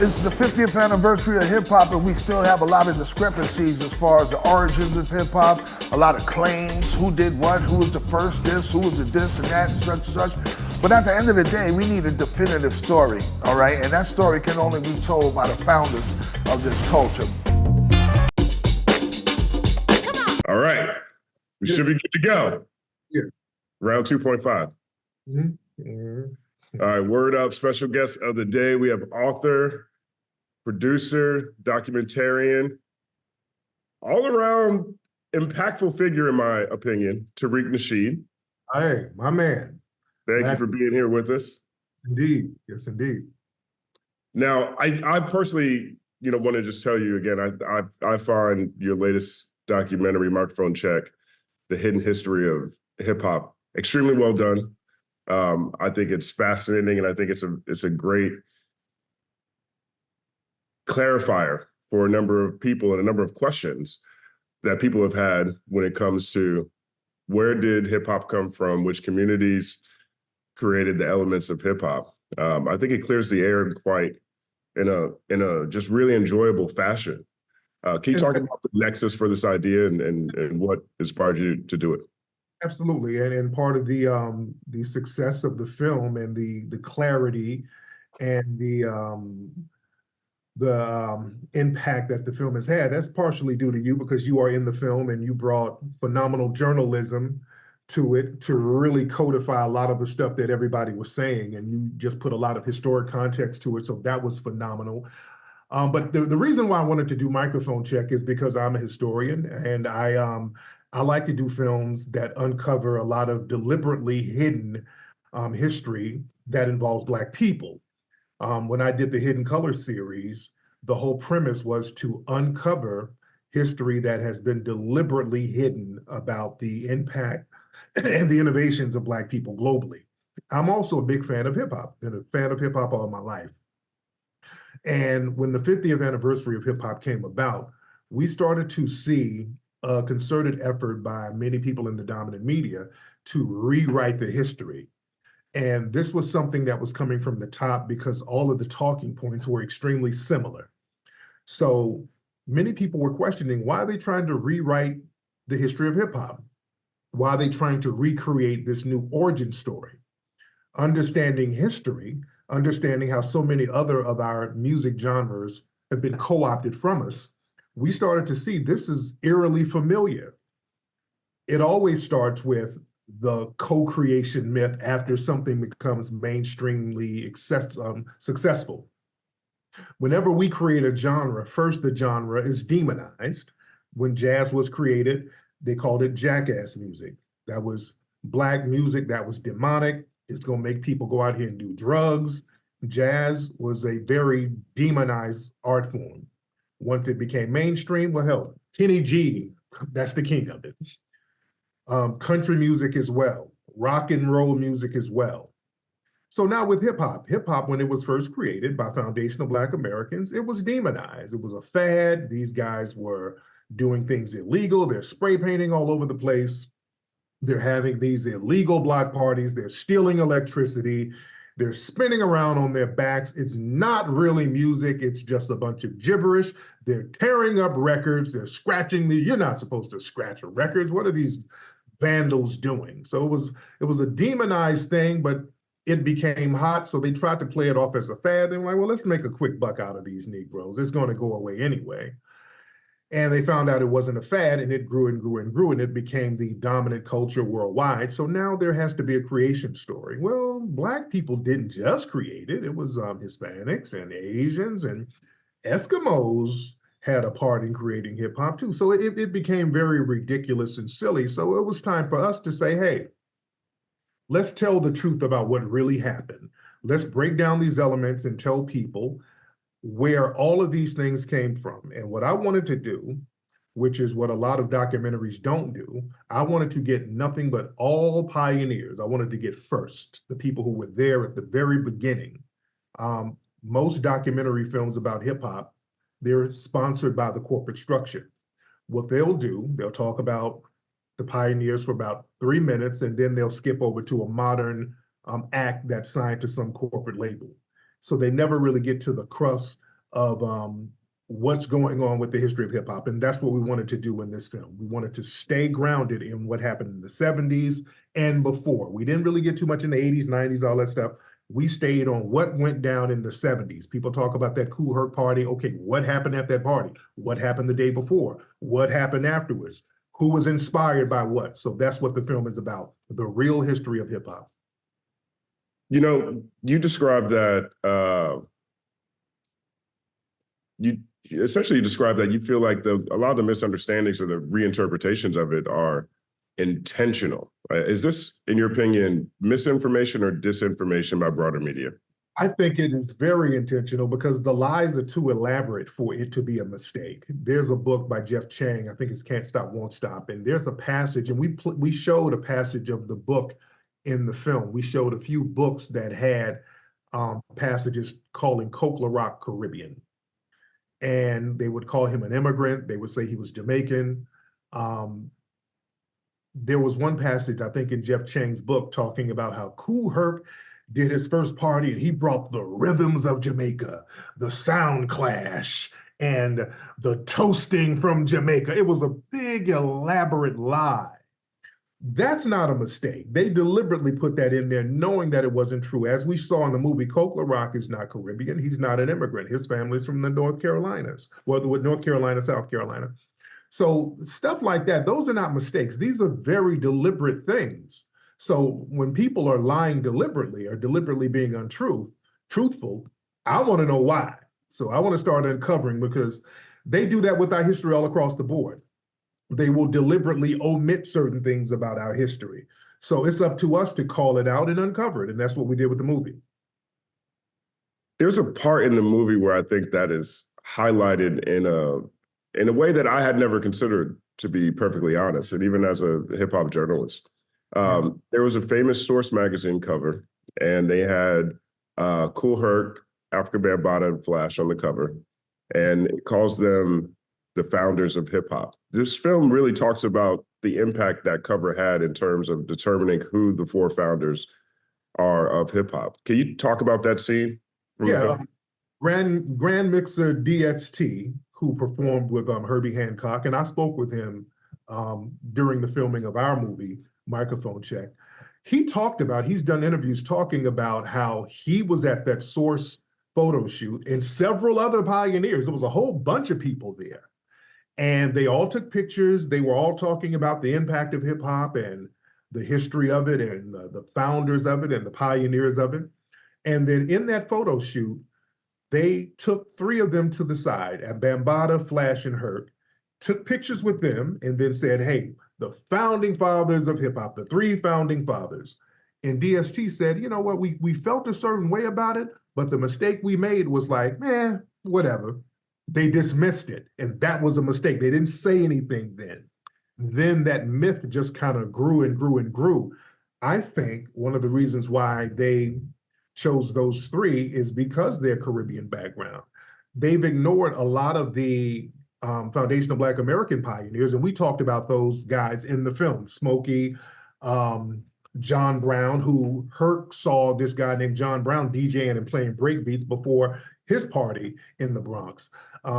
It's the 50th anniversary of hip hop, and we still have a lot of discrepancies as far as the origins of hip hop, a lot of claims, who did what, who was the first this, who was the this and that, and such and such. But at the end of the day, we need a definitive story, all right? And that story can only be told by the founders of this culture. All right, we should be good to go. Yeah. Round 2.5. All right, word up, special guest of the day. We have author, producer, documentarian, all around impactful figure, in my opinion, Tariq Nasheed. Hey, my man. Thank you for being here with us. Indeed, yes, indeed. Now, I personally, want to just tell you again, I find your latest documentary, Microphone Check, The Hidden History of Hip Hop, extremely well done. I think it's fascinating, and I think it's a great clarifier for a number of people and a number of questions that people have had when it comes to where did hip hop come from, which communities created the elements of hip hop. I think it clears the air quite in a just really enjoyable fashion. Can you talk about the nexus for this idea and what inspired you to do it? Absolutely, and part of the success of the film and the clarity and the impact that the film has had, that's partially due to you, because you are in the film and you brought phenomenal journalism to it to really codify a lot of the stuff that everybody was saying, and you just put a lot of historic context to it, so that was phenomenal. But the reason why I wanted to do Microphone Check is because I'm a historian, and I like to do films that uncover a lot of deliberately hidden history that involves Black people. When I did the Hidden Color series, the whole premise was to uncover history that has been deliberately hidden about the impact and the innovations of Black people globally. I'm also a big fan of hip hop, been a fan of hip hop all my life. And when the 50th anniversary of hip hop came about, we started to see a concerted effort by many people in the dominant media to rewrite the history. And this was something that was coming from the top because all of the talking points were extremely similar. So many people were questioning, why are they trying to rewrite the history of hip hop? Why are they trying to recreate this new origin story? Understanding history, understanding how so many other of our music genres have been co-opted from us, we started to see this is eerily familiar. It always starts with the co-creation myth after something becomes mainstreamly successful. Whenever we create a genre, first the genre is demonized. When jazz was created, they called it jackass music. That was Black music that was demonic. It's gonna make people go out here and do drugs. Jazz was a very demonized art form. Once it became mainstream, well, hell, Kenny G, that's the king of it. Country music as well, rock and roll music as well. So now with hip hop, when it was first created by foundational Black Americans, it was demonized. It was a fad. These guys were doing things illegal. They're spray painting all over the place. They're having these illegal block parties. They're stealing electricity. They're spinning around on their backs. It's not really music. It's just a bunch of gibberish. They're tearing up records. They're scratching you're not supposed to scratch records. What are these vandals doing? So it was a demonized thing, but it became hot. So they tried to play it off as a fad. They were like, well, let's make a quick buck out of these Negroes. It's going to go away anyway. And they found out it wasn't a fad, and it grew and grew and grew, and it became the dominant culture worldwide. So now there has to be a creation story. Well, Black people didn't just create it. It was Hispanics and Asians and Eskimos had a part in creating hip hop too. So it became very ridiculous and silly. So it was time for us to say, hey, let's tell the truth about what really happened. Let's break down these elements and tell people where all of these things came from. And what I wanted to do, which is what a lot of documentaries don't do, I wanted to get nothing but all pioneers. I wanted to get first, the people who were there at the very beginning. Most documentary films about hip hop, they're sponsored by the corporate structure. What they'll do, they'll talk about the pioneers for about 3 minutes, and then they'll skip over to a modern act that's signed to some corporate label. So they never really get to the crust of what's going on with the history of hip hop. And that's what we wanted to do in this film. We wanted to stay grounded in what happened in the 70s and before. We didn't really get too much in the 80s, 90s, all that stuff. We stayed on what went down in the 70s. People talk about that Kool Herc party. Okay, what happened at that party? What happened the day before? What happened afterwards? Who was inspired by what? So that's what the film is about, the real history of hip hop. You know, you described that, you essentially described that you feel like a lot of the misunderstandings or the reinterpretations of it are intentional. Is this, in your opinion, misinformation or disinformation by broader media? I think it is very intentional because the lies are too elaborate for it to be a mistake. There's a book by Jeff Chang, I think it's Can't Stop, Won't Stop, and there's a passage, and we showed a passage of the book in the film. We showed a few books that had passages calling Coke Rock Caribbean. And they would call him an immigrant. They would say he was Jamaican. There was one passage, I think, in Jeff Chang's book talking about how Kool Herc did his first party and he brought the rhythms of Jamaica, the sound clash, and the toasting from Jamaica. It was a big, elaborate lie. That's not a mistake. They deliberately put that in there knowing that it wasn't true. As we saw in the movie, Coke Rock is not Caribbean. He's not an immigrant. His family's from the North Carolinas, well, North Carolina, South Carolina. So stuff like that, those are not mistakes. These are very deliberate things. So when people are lying deliberately or deliberately being truthful, I want to know why. So I want to start uncovering, because they do that with our history all across the board. They will deliberately omit certain things about our history. So it's up to us to call it out and uncover it. And that's what we did with the movie. There's a part in the movie where I think that is highlighted in a way that I had never considered, to be perfectly honest, and even as a hip hop journalist. There was a famous Source magazine cover, and they had Kool Herc, Africa Bambaataa, and Flash on the cover, and it calls them the founders of hip hop. This film really talks about the impact that cover had in terms of determining who the four founders are of hip hop. Can you talk about that scene? Yeah, Grand Mixer DST, who performed with Herbie Hancock, and I spoke with him during the filming of our movie, Microphone Check. He talked about, he's done interviews talking about how he was at that Source photo shoot and several other pioneers. There was a whole bunch of people there. And they all took pictures. They were all talking about the impact of hip hop and the history of it and the founders of it and the pioneers of it. And then in that photo shoot, they took three of them to the side, at Bambaataa, Flash, and Herc, took pictures with them and then said, hey, the founding fathers of hip hop, the three founding fathers. And DST said, you know what, we felt a certain way about it, but the mistake we made was like, whatever. They dismissed it, and that was a mistake. They didn't say anything then. Then that myth just kind of grew and grew and grew. I think one of the reasons why they chose those three is because their Caribbean background. They've ignored a lot of the foundational Black American pioneers, and we talked about those guys in the film. Smokey, John Brown, who Herc saw this guy named John Brown DJing and playing breakbeats before his party in the Bronx.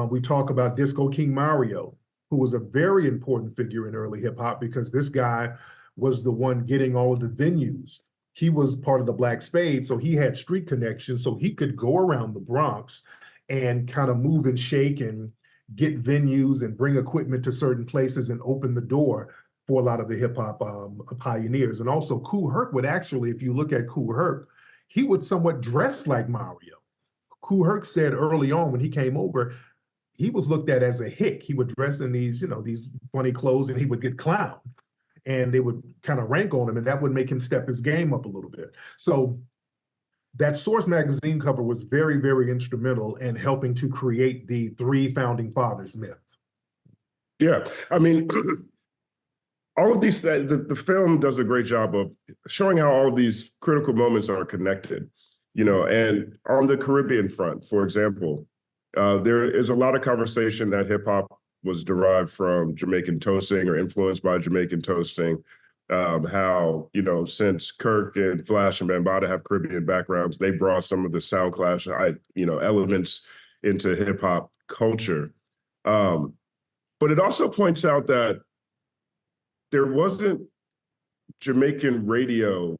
We talk about Disco King Mario, who was a very important figure in early hip hop because this guy was the one getting all of the venues. He was part of the Black Spade, so he had street connections, so he could go around the Bronx and kind of move and shake and get venues and bring equipment to certain places and open the door for a lot of the hip hop pioneers. And also Kool Herc would actually, if you look at Kool Herc, he would somewhat dress like Mario. Kool Herc said early on when he came over, he was looked at as a hick. He would dress in these, these funny clothes, and he would get clowned. And they would kind of rank on him, and that would make him step his game up a little bit. So that Source magazine cover was very, very instrumental in helping to create the three founding fathers myth. Yeah, I mean, all of these, the film does a great job of showing how all of these critical moments are connected, and on the Caribbean front, for example, there is a lot of conversation that hip hop was derived from Jamaican toasting or influenced by Jamaican toasting. How, since Kirk and Flash and Bambaataa have Caribbean backgrounds, they brought some of the sound clash, elements into hip hop culture. But it also points out that there wasn't Jamaican radio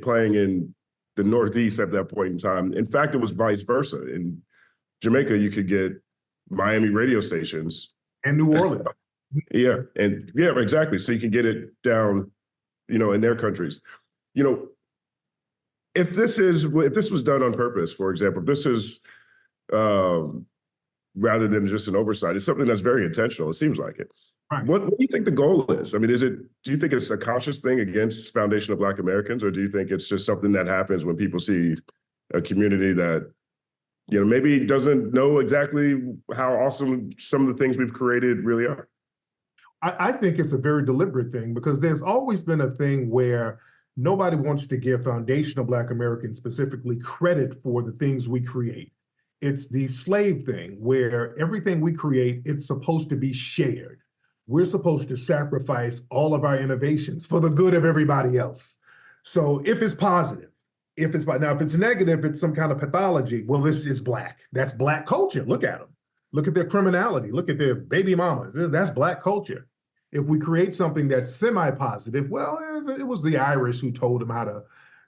playing in the Northeast at that point in time. In fact, it was vice versa. In Jamaica, you could get Miami radio stations. And New Orleans. Yeah, exactly. So you can get it down, in their countries. If this was done on purpose, for example, if this is rather than just an oversight, it's something that's very intentional. It seems like it. Right. What do you think the goal is? I mean, do you think it's a conscious thing against foundational Black Americans, or do you think it's just something that happens when people see a community that, maybe doesn't know exactly how awesome some of the things we've created really are? I think it's a very deliberate thing, because there's always been a thing where nobody wants to give foundational Black Americans specifically credit for the things we create. It's the slave thing where everything we create, it's supposed to be shared. We're supposed to sacrifice all of our innovations for the good of everybody else. So if it's positive, if it's negative, it's some kind of pathology. Well, this is Black. That's Black culture. Look at them. Look at their criminality. Look at their baby mamas. That's Black culture. If we create something that's semi-positive, well, it was the Irish who told them how to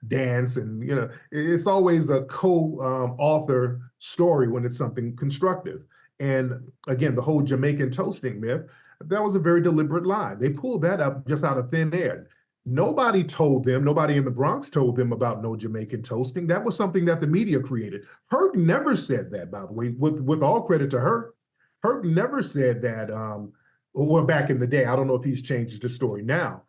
dance, and it's always a co-author story when it's something constructive. And again, the whole Jamaican toasting myth, that was a very deliberate lie. They pulled that up just out of thin air. Nobody in the Bronx told them about no Jamaican toasting. That was something that the media created. Herc never said that, by the way, with all credit to Herc. Herc never said that, well, back in the day. I don't know if he's changed the story now,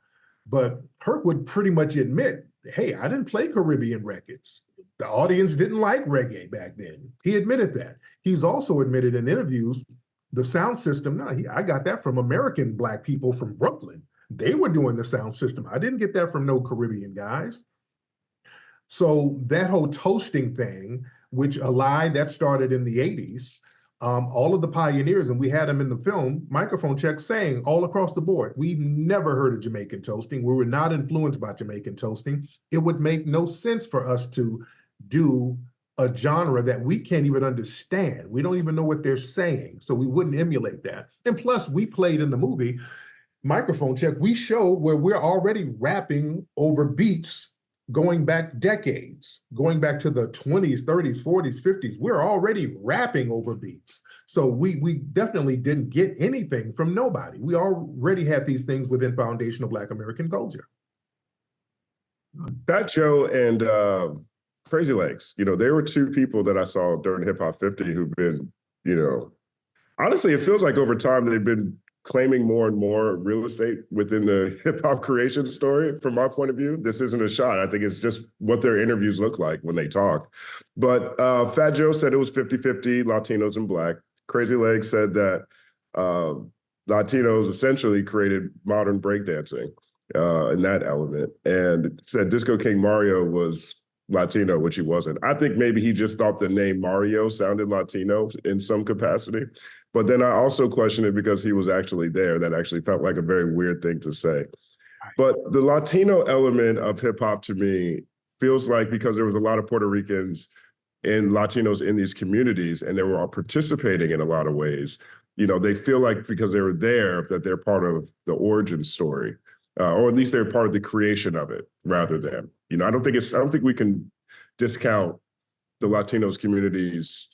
but Herc would pretty much admit, hey, I didn't play Caribbean records. The audience didn't like reggae back then. He admitted that. He's also admitted in interviews, the sound system, I got that from American Black people from Brooklyn. They were doing the sound system. I didn't get that from no Caribbean guys. So that whole toasting thing, which a lie that started in the 80s, all of the pioneers, and we had them in the film, microphone check, saying all across the board, we never heard of Jamaican toasting. We were not influenced by Jamaican toasting. It would make no sense for us to do a genre that we can't even understand. We don't even know what they're saying, so we wouldn't emulate that. And plus, we played in the movie, microphone check, we showed where we're already rapping over beats going back decades, going back to the 20s, 30s, 40s, 50s. We're already rapping over beats. So we definitely didn't get anything from nobody. We already had these things within foundational Black American culture. Fat Joe and Crazy Legs, they were two people that I saw during Hip Hop 50 who've been, honestly, it feels like over time they've been claiming more and more real estate within the hip hop creation story. From my point of view, this isn't a shot. I think it's just what their interviews look like when they talk. But Fat Joe said it was 50-50 Latinos and Black. Crazy Legs said that Latinos essentially created modern breakdancing in that element, and said Disco King Mario was Latino, which he wasn't. I think maybe he just thought the name Mario sounded Latino in some capacity. But then I also question it because he was actually there. That actually felt like a very weird thing to say. But the Latino element of hip hop to me feels like, because there was a lot of Puerto Ricans and Latinos in these communities, and they were all participating in a lot of ways, they feel like because they were there, that they're part of the origin story, or at least they're part of the creation of it rather than, I don't think we can discount the Latinos community's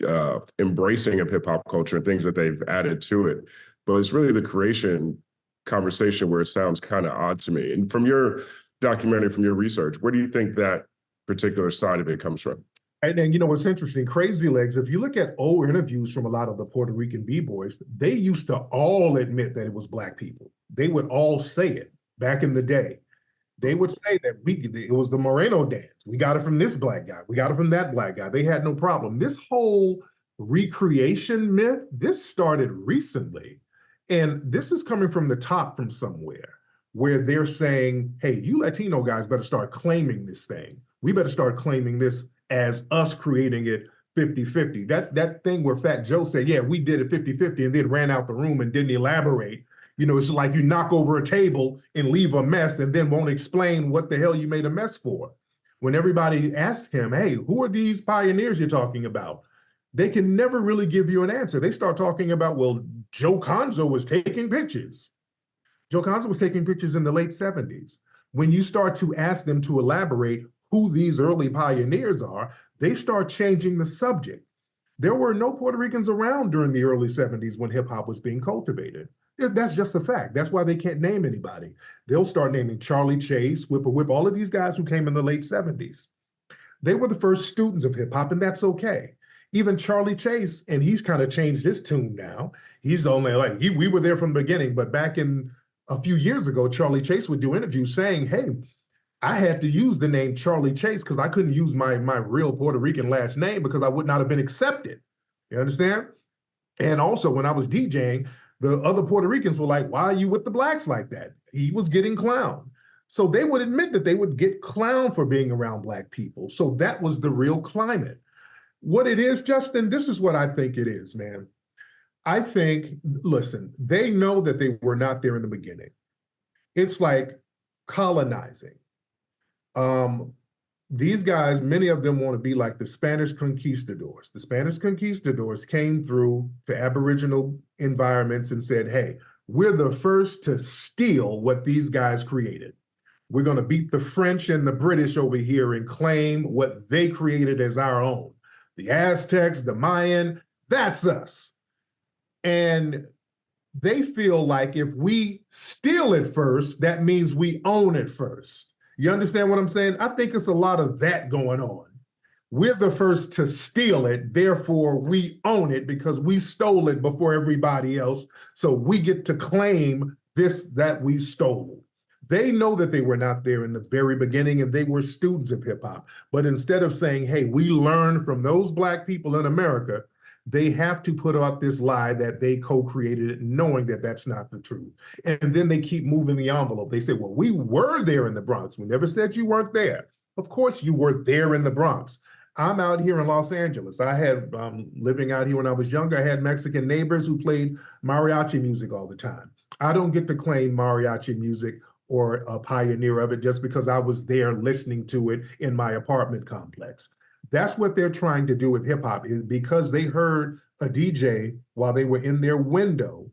embracing of hip hop culture and things that they've added to it. But it's really the creation conversation where it sounds kind of odd to me. And from your documentary, from your research, where do you think that particular side of it comes from? And what's interesting, Crazy Legs, if you look at old interviews from a lot of the Puerto Rican B-boys, they used to all admit that it was Black people. They would all say it back in the day. They would say that it was the Moreno dance. We got it from this Black guy. We got it from that Black guy. They had no problem. This whole recreation myth, this started recently. And this is coming from the top from somewhere, where they're saying, hey, you Latino guys better start claiming this thing. We better start claiming this as us creating it 50-50. That thing where Fat Joe said, yeah, we did it 50-50, and then ran out the room and didn't elaborate. It's like you knock over a table and leave a mess and then won't explain what the hell you made a mess for. When everybody asked him, hey, who are these pioneers you're talking about? they can never really give you an answer. They start talking about, well, Joe Conzo was taking pictures. Joe Conzo was taking pictures in the late 70s. When you start to ask them to elaborate who these early pioneers are, they start changing the subject. There were no Puerto Ricans around during the early 70s when hip hop was being cultivated. That's just a fact. That's why they can't name anybody. They'll start naming Charlie Chase, Whipper Whip, all of these guys who came in the late 70s. They were the first students of hip hop, and that's okay. Even Charlie Chase, and he's kind of changed his tune now. He's only like, we were there from the beginning, but back in a few years ago, Charlie Chase would do interviews saying, hey, I had to use the name Charlie Chase because I couldn't use my real Puerto Rican last name because I would not have been accepted. You understand? And also when I was DJing, the other Puerto Ricans were like, why are you with the blacks like that? He was getting clowned. So they would admit that they would get clowned for being around black people. So that was the real climate. What it is, Justin, this is what I think it is, man. I think, listen, they know that they were not there in the beginning. It's like colonizing. These guys, many of them want to be like the Spanish conquistadors. The Spanish conquistadors came through to Aboriginal environments and said, hey, we're the first to steal what these guys created. We're going to beat the French and the British over here and claim what they created as our own. The Aztecs, the Mayan, that's us. And they feel like if we steal it first, that means we own it first. You understand what I'm saying? I think it's a lot of that going on. We're the first to steal it, therefore we own it because we stole it before everybody else. So we get to claim this that we stole. They know that they were not there in the very beginning and they were students of hip hop. But instead of saying, hey, we learned from those black people in America, they have to put out this lie that they co-created it, knowing that that's not the truth. And then they keep moving the envelope. They say, well, we were there in the Bronx. We never said you weren't there. Of course you were there in the Bronx. I'm out here in Los Angeles. I had, living out here when I was younger, I had Mexican neighbors who played mariachi music all the time. I don't get to claim mariachi music or a pioneer of it just because I was there listening to it in my apartment complex. That's what they're trying to do with hip hop, is because they heard a DJ while they were in their window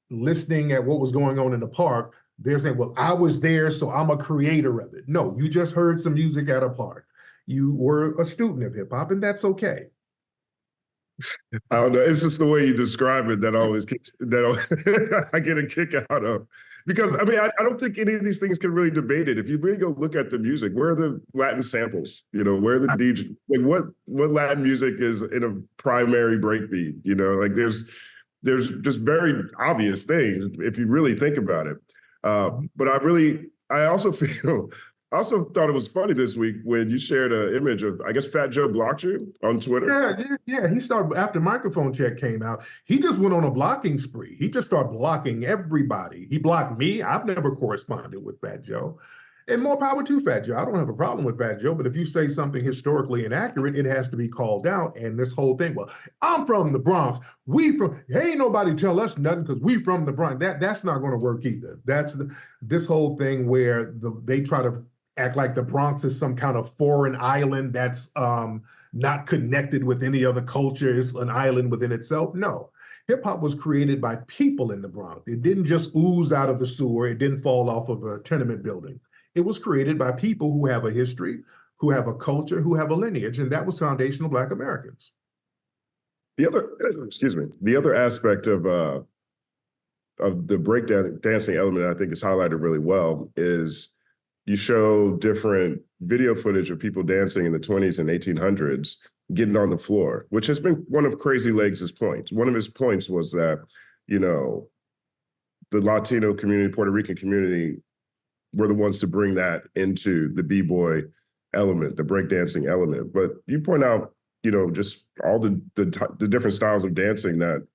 listening at what was going on in the park. They're saying, well, I was there, so I'm a creator of it. No, you just heard some music at a park. You were a student of hip hop, and that's okay. I don't know. It's just the way you describe it that always gets, I get a kick out of. Because, I mean, I don't think any of these things can really debate it. If you really go look at the music, where are the Latin samples? You know, where are the DJ? Like, what Latin music is in a primary breakbeat? You know, like there's just very obvious things if you really think about it. But I also thought it was funny this week when you shared an image of, I guess Fat Joe blocked you on Twitter. Yeah. He started, after Microphone Check came out, he just went on a blocking spree. He just started blocking everybody. He blocked me. I've never corresponded with Fat Joe. And more power to Fat Joe. I don't have a problem with Fat Joe, but if you say something historically inaccurate, it has to be called out. And this whole thing, well, I'm from the Bronx. Ain't nobody tell us nothing because we from the Bronx. That's not going to work either. That's this whole thing where they try to act like the Bronx is some kind of foreign island that's not connected with any other culture. It's an island within itself. No, hip hop was created by people in the Bronx. It didn't just ooze out of the sewer. It didn't fall off of a tenement building. It was created by people who have a history, who have a culture, who have a lineage, and that was foundational Black Americans. The other aspect of the breakdancing element I think is highlighted really well is you show different video footage of people dancing in the 20s and 1800s getting on the floor, which has been one of Crazy Legs' points. One of his points was that, you know, the Latino community, Puerto Rican community were the ones to bring that into the B-boy element, the breakdancing element. But you point out, you know, just all the different styles of dancing that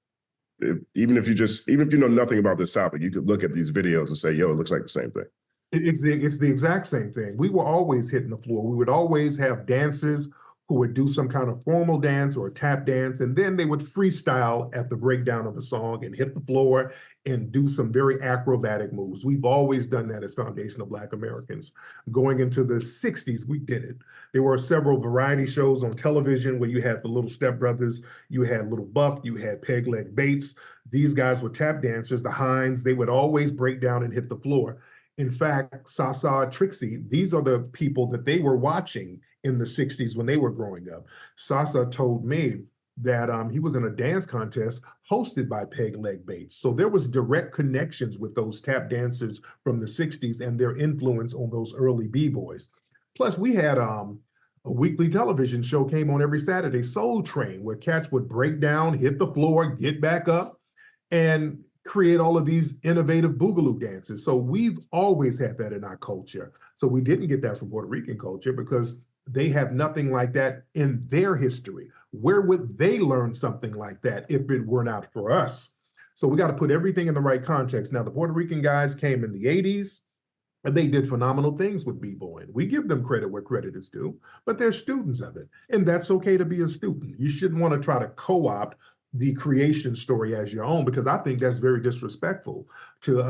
even if you know nothing about this topic, you could look at these videos and say, yo, it looks like the same thing. It's the exact same thing. We were always hitting the floor. We would always have dancers who would do some kind of formal dance or a tap dance, and then they would freestyle at the breakdown of the song and hit the floor and do some very acrobatic moves. We've always done that as Foundational Black Americans. Going into the 60s, we did it. There were several variety shows on television where you had the Little Step Brothers, you had Little Buck, you had Peg Leg Bates. These guys were tap dancers, the Hines, they would always break down and hit the floor. In fact, Sasa, Trixie, these are the people that they were watching in the 60s when they were growing up. Sasa told me that he was in a dance contest hosted by Peg Leg Bates. So there was direct connections with those tap dancers from the 60s and their influence on those early B-boys. Plus, we had a weekly television show came on every Saturday, Soul Train, where cats would break down, hit the floor, get back up, and create all of these innovative boogaloo dances. So we've always had that in our culture. So we didn't get that from Puerto Rican culture because they have nothing like that in their history. Where would they learn something like that if it were not for us? So we got to put everything in the right context. Now, the Puerto Rican guys came in the 80s, and they did phenomenal things with b-boying. We give them credit where credit is due, but they're students of it. And that's okay to be a student. You shouldn't want to try to co-opt the creation story as your own, because I think that's very disrespectful to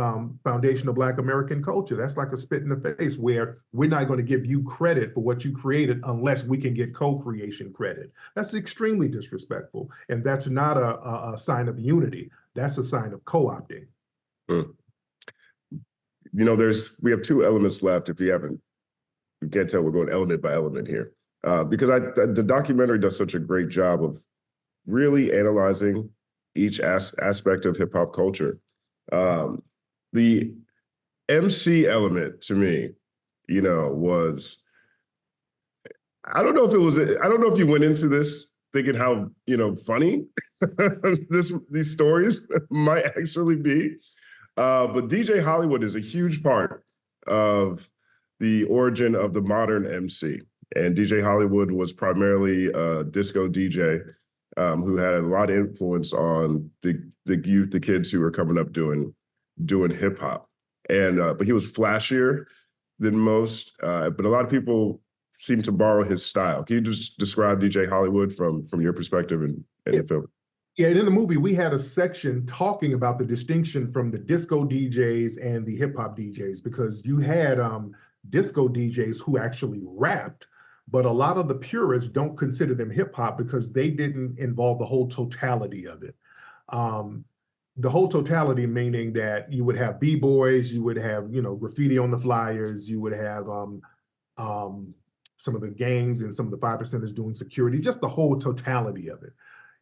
foundational Black American culture. That's like a spit in the face where we're not going to give you credit for what you created unless we can get co-creation credit. That's extremely disrespectful. And that's not a sign of unity. That's a sign of co-opting. Mm. You know, we have two elements left. If you can't tell, we're going element by element here. Because the documentary does such a great job of really analyzing each aspect of hip hop culture. The MC element to me, you know, was, I don't know if you went into this thinking how, you know, funny these stories might actually be. But DJ Hollywood is a huge part of the origin of the modern MC. And DJ Hollywood was primarily a disco DJ who had a lot of influence on the youth, the kids who were coming up doing hip hop. And but he was flashier than most, but a lot of people seem to borrow his style. Can you just describe DJ Hollywood from your perspective in the film? Yeah, and in the movie, we had a section talking about the distinction from the disco DJs and the hip hop DJs, because you had disco DJs who actually rapped, but a lot of the purists don't consider them hip hop because they didn't involve the whole totality of it. The whole totality meaning that you would have b-boys, you would have, you know, graffiti on the flyers, you would have some of the gangs and some of the 5%ers doing security, just the whole totality of it.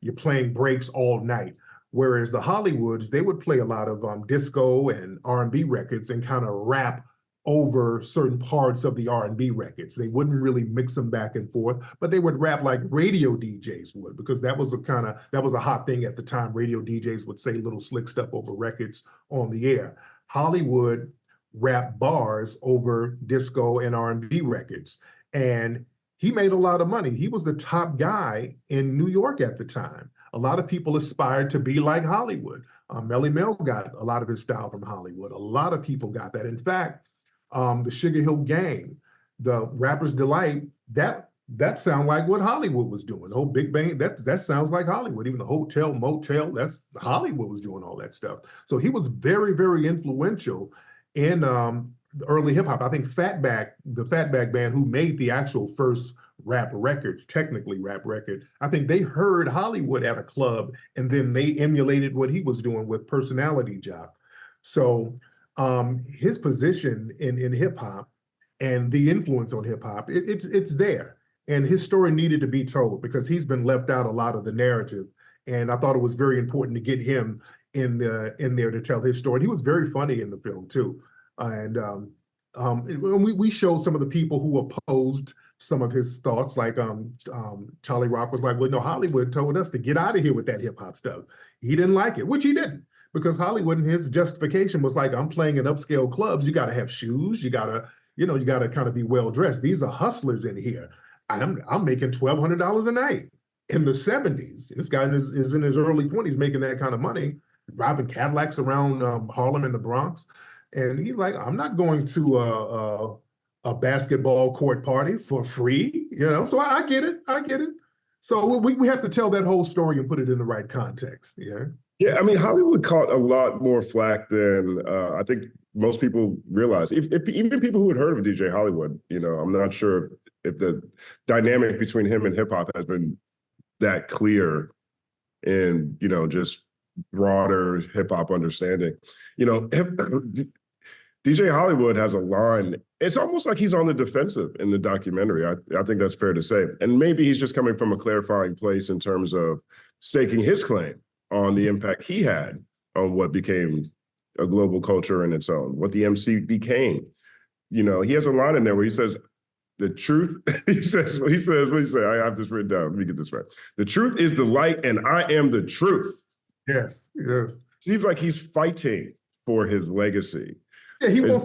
You're playing breaks all night. Whereas the Hollywoods, they would play a lot of disco and R&B records and kind of rap over certain parts of the R&B records. They wouldn't really mix them back and forth, but they would rap like radio DJs would, because that was a hot thing at the time. Radio DJs would say little slick stuff over records on the air. Hollywood rap bars over disco and R&B records. And he made a lot of money. He was the top guy in New York at the time. A lot of people aspired to be like Hollywood. Melly Mel got a lot of his style from Hollywood. A lot of people got that. In fact, the Sugar Hill Gang, the Rapper's Delight, that sound like what Hollywood was doing. The whole Big Bang, that sounds like Hollywood. Even the Hotel Motel, that's Hollywood was doing all that stuff. So he was very, very influential in the early hip hop. I think the Fatback Band, who made the actual first rap record, technically rap record, I think they heard Hollywood at a club and then they emulated what he was doing with Personality Jock. So his position in hip hop and the influence on hip hop, it's there. And his story needed to be told because he's been left out a lot of the narrative. And I thought it was very important to get him in there to tell his story. And he was very funny in the film too. And we showed some of the people who opposed some of his thoughts, like Charlie Rock was like, well, no, Hollywood told us to get out of here with that hip hop stuff. He didn't like it, which he didn't, because Hollywood, and his justification was like, I'm playing in upscale clubs. You got to have shoes. You got to kind of be well dressed. These are hustlers in here. I'm making $1,200 a night in the 70s. This guy is in his early 20s making that kind of money, driving Cadillacs around Harlem and the Bronx. And he's like, I'm not going to a basketball court party for free. you know, so I get it. I get it. So we have to tell that whole story and put it in the right context. Yeah. Yeah, I mean, Hollywood caught a lot more flack than I think most people realize. If even people who had heard of DJ Hollywood, you know, I'm not sure if the dynamic between him and hip hop has been that clear in, you know, just broader hip hop understanding. You know, DJ Hollywood has a line. It's almost like he's on the defensive in the documentary. I think that's fair to say. And maybe he's just coming from a clarifying place in terms of staking his claim on the impact he had on what became a global culture in its own, what the MC became. You know, he has a line in there where he says, the truth, he says, I have this written down, let me get this right. The truth is the light and I am the truth. Yes, yes. Seems like he's fighting for his legacy. Yeah, he wants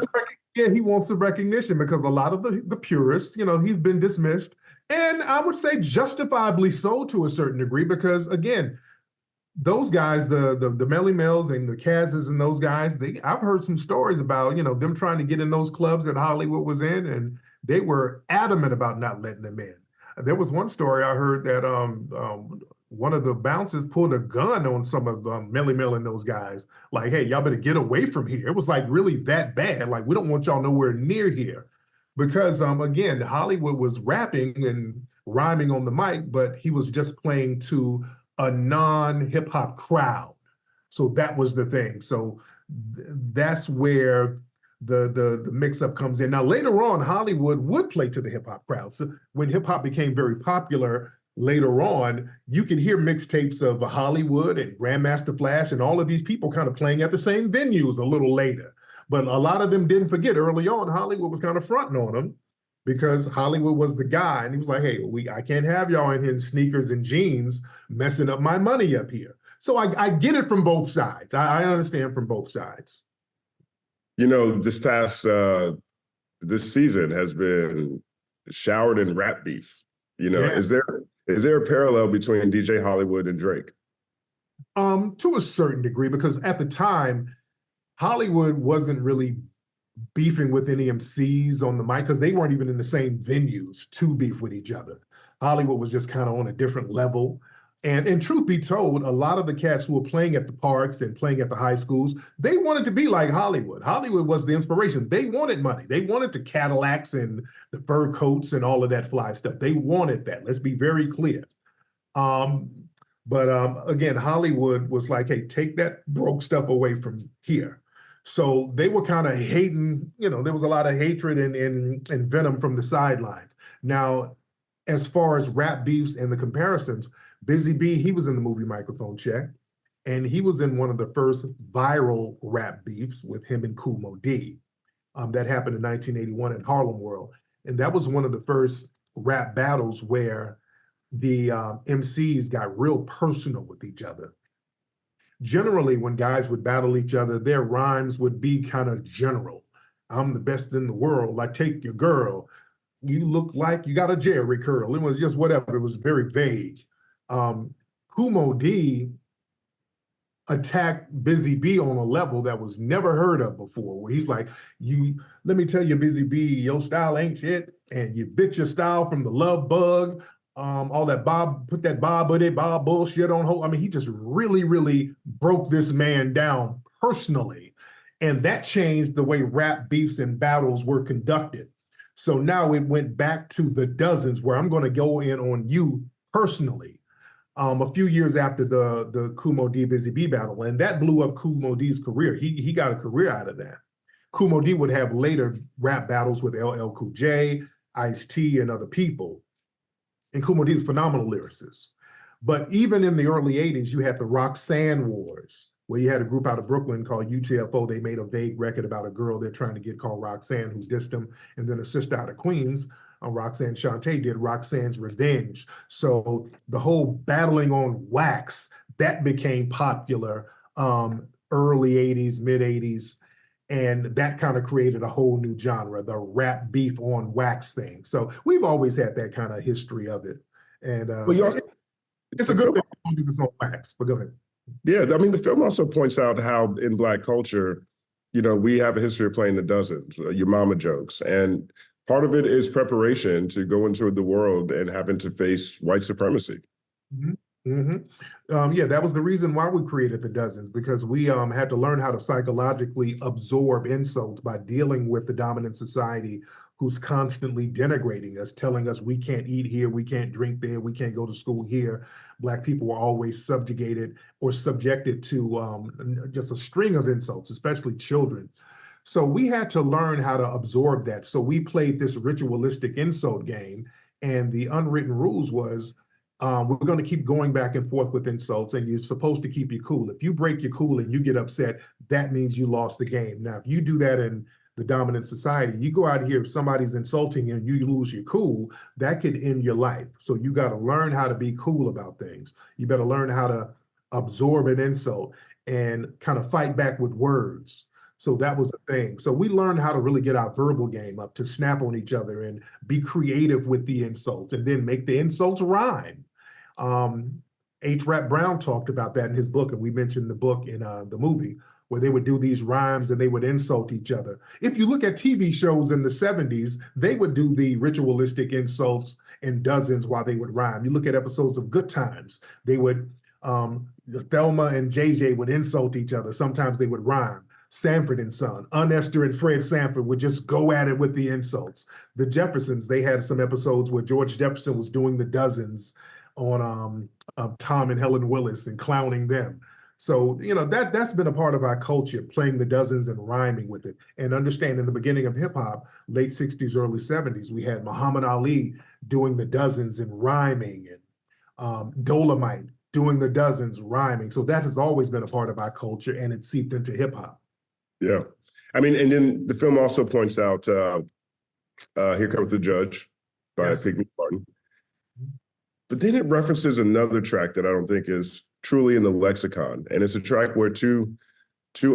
the recognition because a lot of the purists, you know, he's been dismissed. And I would say justifiably so to a certain degree, because again, those guys, the Melly Mel's and the Cazes and those guys, I've heard some stories about, you know, them trying to get in those clubs that Hollywood was in, and they were adamant about not letting them in. There was one story I heard that one of the bouncers pulled a gun on some of Melly Mel and those guys, like, hey, y'all better get away from here. It was like really that bad. Like, we don't want y'all nowhere near here. Because again, Hollywood was rapping and rhyming on the mic, but he was just playing to a non-hip hop crowd. So that was the thing. So that's where the mix-up comes in. Now, later on, Hollywood would play to the hip hop crowd. So when hip hop became very popular later on, you could hear mixtapes of Hollywood and Grandmaster Flash and all of these people kind of playing at the same venues a little later. But a lot of them didn't forget early on, Hollywood was kind of fronting on them because Hollywood was the guy. And he was like, hey, I can't have y'all in here in sneakers and jeans messing up my money up here. So I get it from both sides. I understand from both sides. You know, this season has been showered in rap beef. You know, yeah. Is there a parallel between DJ Hollywood and Drake? To a certain degree, because at the time, Hollywood wasn't really beefing with any MCs on the mic because they weren't even in the same venues to beef with each other. Hollywood was just kind of on a different level. And truth be told, a lot of the cats who were playing at the parks and playing at the high schools, they wanted to be like Hollywood. Hollywood was the inspiration. They wanted money. They wanted the Cadillacs and the fur coats and all of that fly stuff. They wanted that. Let's be very clear. But again, Hollywood was like, hey, take that broke stuff away from here. So they were kind of hating, you know, there was a lot of hatred and venom from the sidelines. Now, as far as rap beefs and the comparisons, Busy B, he was in the movie Microphone Check, and he was in one of the first viral rap beefs with him and Kool Moe Dee. That happened in 1981 in Harlem World. And that was one of the first rap battles where the MCs got real personal with each other. Generally, when guys would battle each other, their rhymes would be kind of general. I'm the best in the world. I take your girl. You look like you got a Jerry curl. It was just whatever. It was very vague. Kool Moe Dee attacked Busy B on a level that was never heard of before, where he's like, let me tell you, Busy B, your style ain't shit, and you bit your style from the love bug, all that put that Bob bullshit on hold. I mean, he just really, really broke this man down personally. And that changed the way rap beefs and battles were conducted. So now it went back to the dozens where I'm going to go in on you personally. A few years after the Kool Moe Dee Busy B battle, and that blew up Kool Moe Dee's career. He got a career out of that. Kool Moe Dee would have later rap battles with LL Cool J, Ice-T, and other people. And Kool Moe Dee is a phenomenal lyricist. But even in the early 80s, you had the Roxanne Wars, where you had a group out of Brooklyn called UTFO. They made a vague record about a girl they're trying to get called Roxanne, who dissed them, and then a sister out of Queens, Roxanne Shante, did Roxanne's Revenge. So the whole battling on wax, that became popular early 80s, mid 80s. And that kind of created a whole new genre, the rap beef on wax thing. So we've always had that kind of history of it. And it's a good thing because it's on wax, but go ahead. Yeah, I mean, the film also points out how in Black culture, you know, we have a history of playing the dozens, your mama jokes. And part of it is preparation to go into the world and having to face white supremacy. Yeah, that was the reason why we created the dozens, because we had to learn how to psychologically absorb insults by dealing with the dominant society who's constantly denigrating us, telling us we can't eat here, we can't drink there, we can't go to school here. Black people were always subjugated or subjected to just a string of insults, especially children. So we had to learn how to absorb that. So we played this ritualistic insult game, and the unwritten rules was, we're going to keep going back and forth with insults, and you're supposed to keep your cool. If you break your cool and you get upset, that means you lost the game. Now, if you do that in the dominant society, you go out here, if somebody's insulting you and you lose your cool, that could end your life. So you got to learn how to be cool about things. You better learn how to absorb an insult and kind of fight back with words. So that was the thing. So we learned how to really get our verbal game up, to snap on each other and be creative with the insults and then make the insults rhyme. H. Rap Brown talked about that in his book, and we mentioned the book in the movie, where they would do these rhymes and they would insult each other. If you look at TV shows in the 70s, they would do the ritualistic insults in dozens while they would rhyme. You look at episodes of Good Times, they would, Thelma and JJ would insult each other. Sometimes they would rhyme. Sanford and Son, Esther and Fred Sanford would just go at it with the insults. The Jeffersons, they had some episodes where George Jefferson was doing the dozens on Tom and Helen Willis and clowning them. So, you know, that's been a part of our culture, playing the dozens and rhyming with it. And understand, in the beginning of hip hop, late 60s, early 70s, we had Muhammad Ali doing the dozens and rhyming, and Dolomite doing the dozens, rhyming. So that has always been a part of our culture, and it seeped into hip hop. Yeah. I mean, and then the film also points out Here Comes the Judge by Piggy Martin. But then it references another track that I don't think is truly in the lexicon. And it's a track where two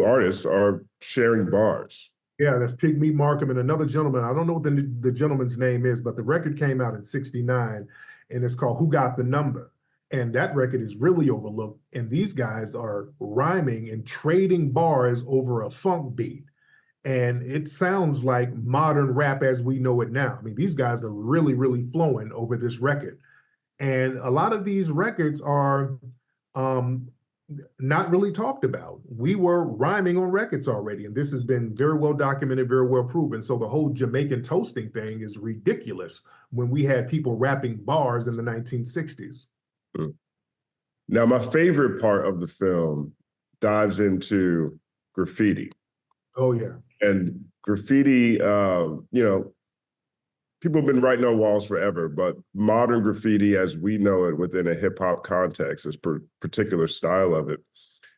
artists are sharing bars. Yeah, that's Pigmeat Markham and another gentleman. I don't know what the gentleman's name is, but the record came out in '69, and it's called Who Got the Number? And that record is really overlooked. And these guys are rhyming and trading bars over a funk beat. And it sounds like modern rap as we know it now. I mean, these guys are really, really flowing over this record. And a lot of these records are not really talked about. We were rhyming on records already, and this has been very well documented, very well proven. So the whole Jamaican toasting thing is ridiculous when we had people rapping bars in the 1960s. Now, my favorite part of the film dives into graffiti. Oh, yeah. And graffiti, you know, people have been writing on walls forever, but modern graffiti, as we know it within a hip hop context, this particular style of it,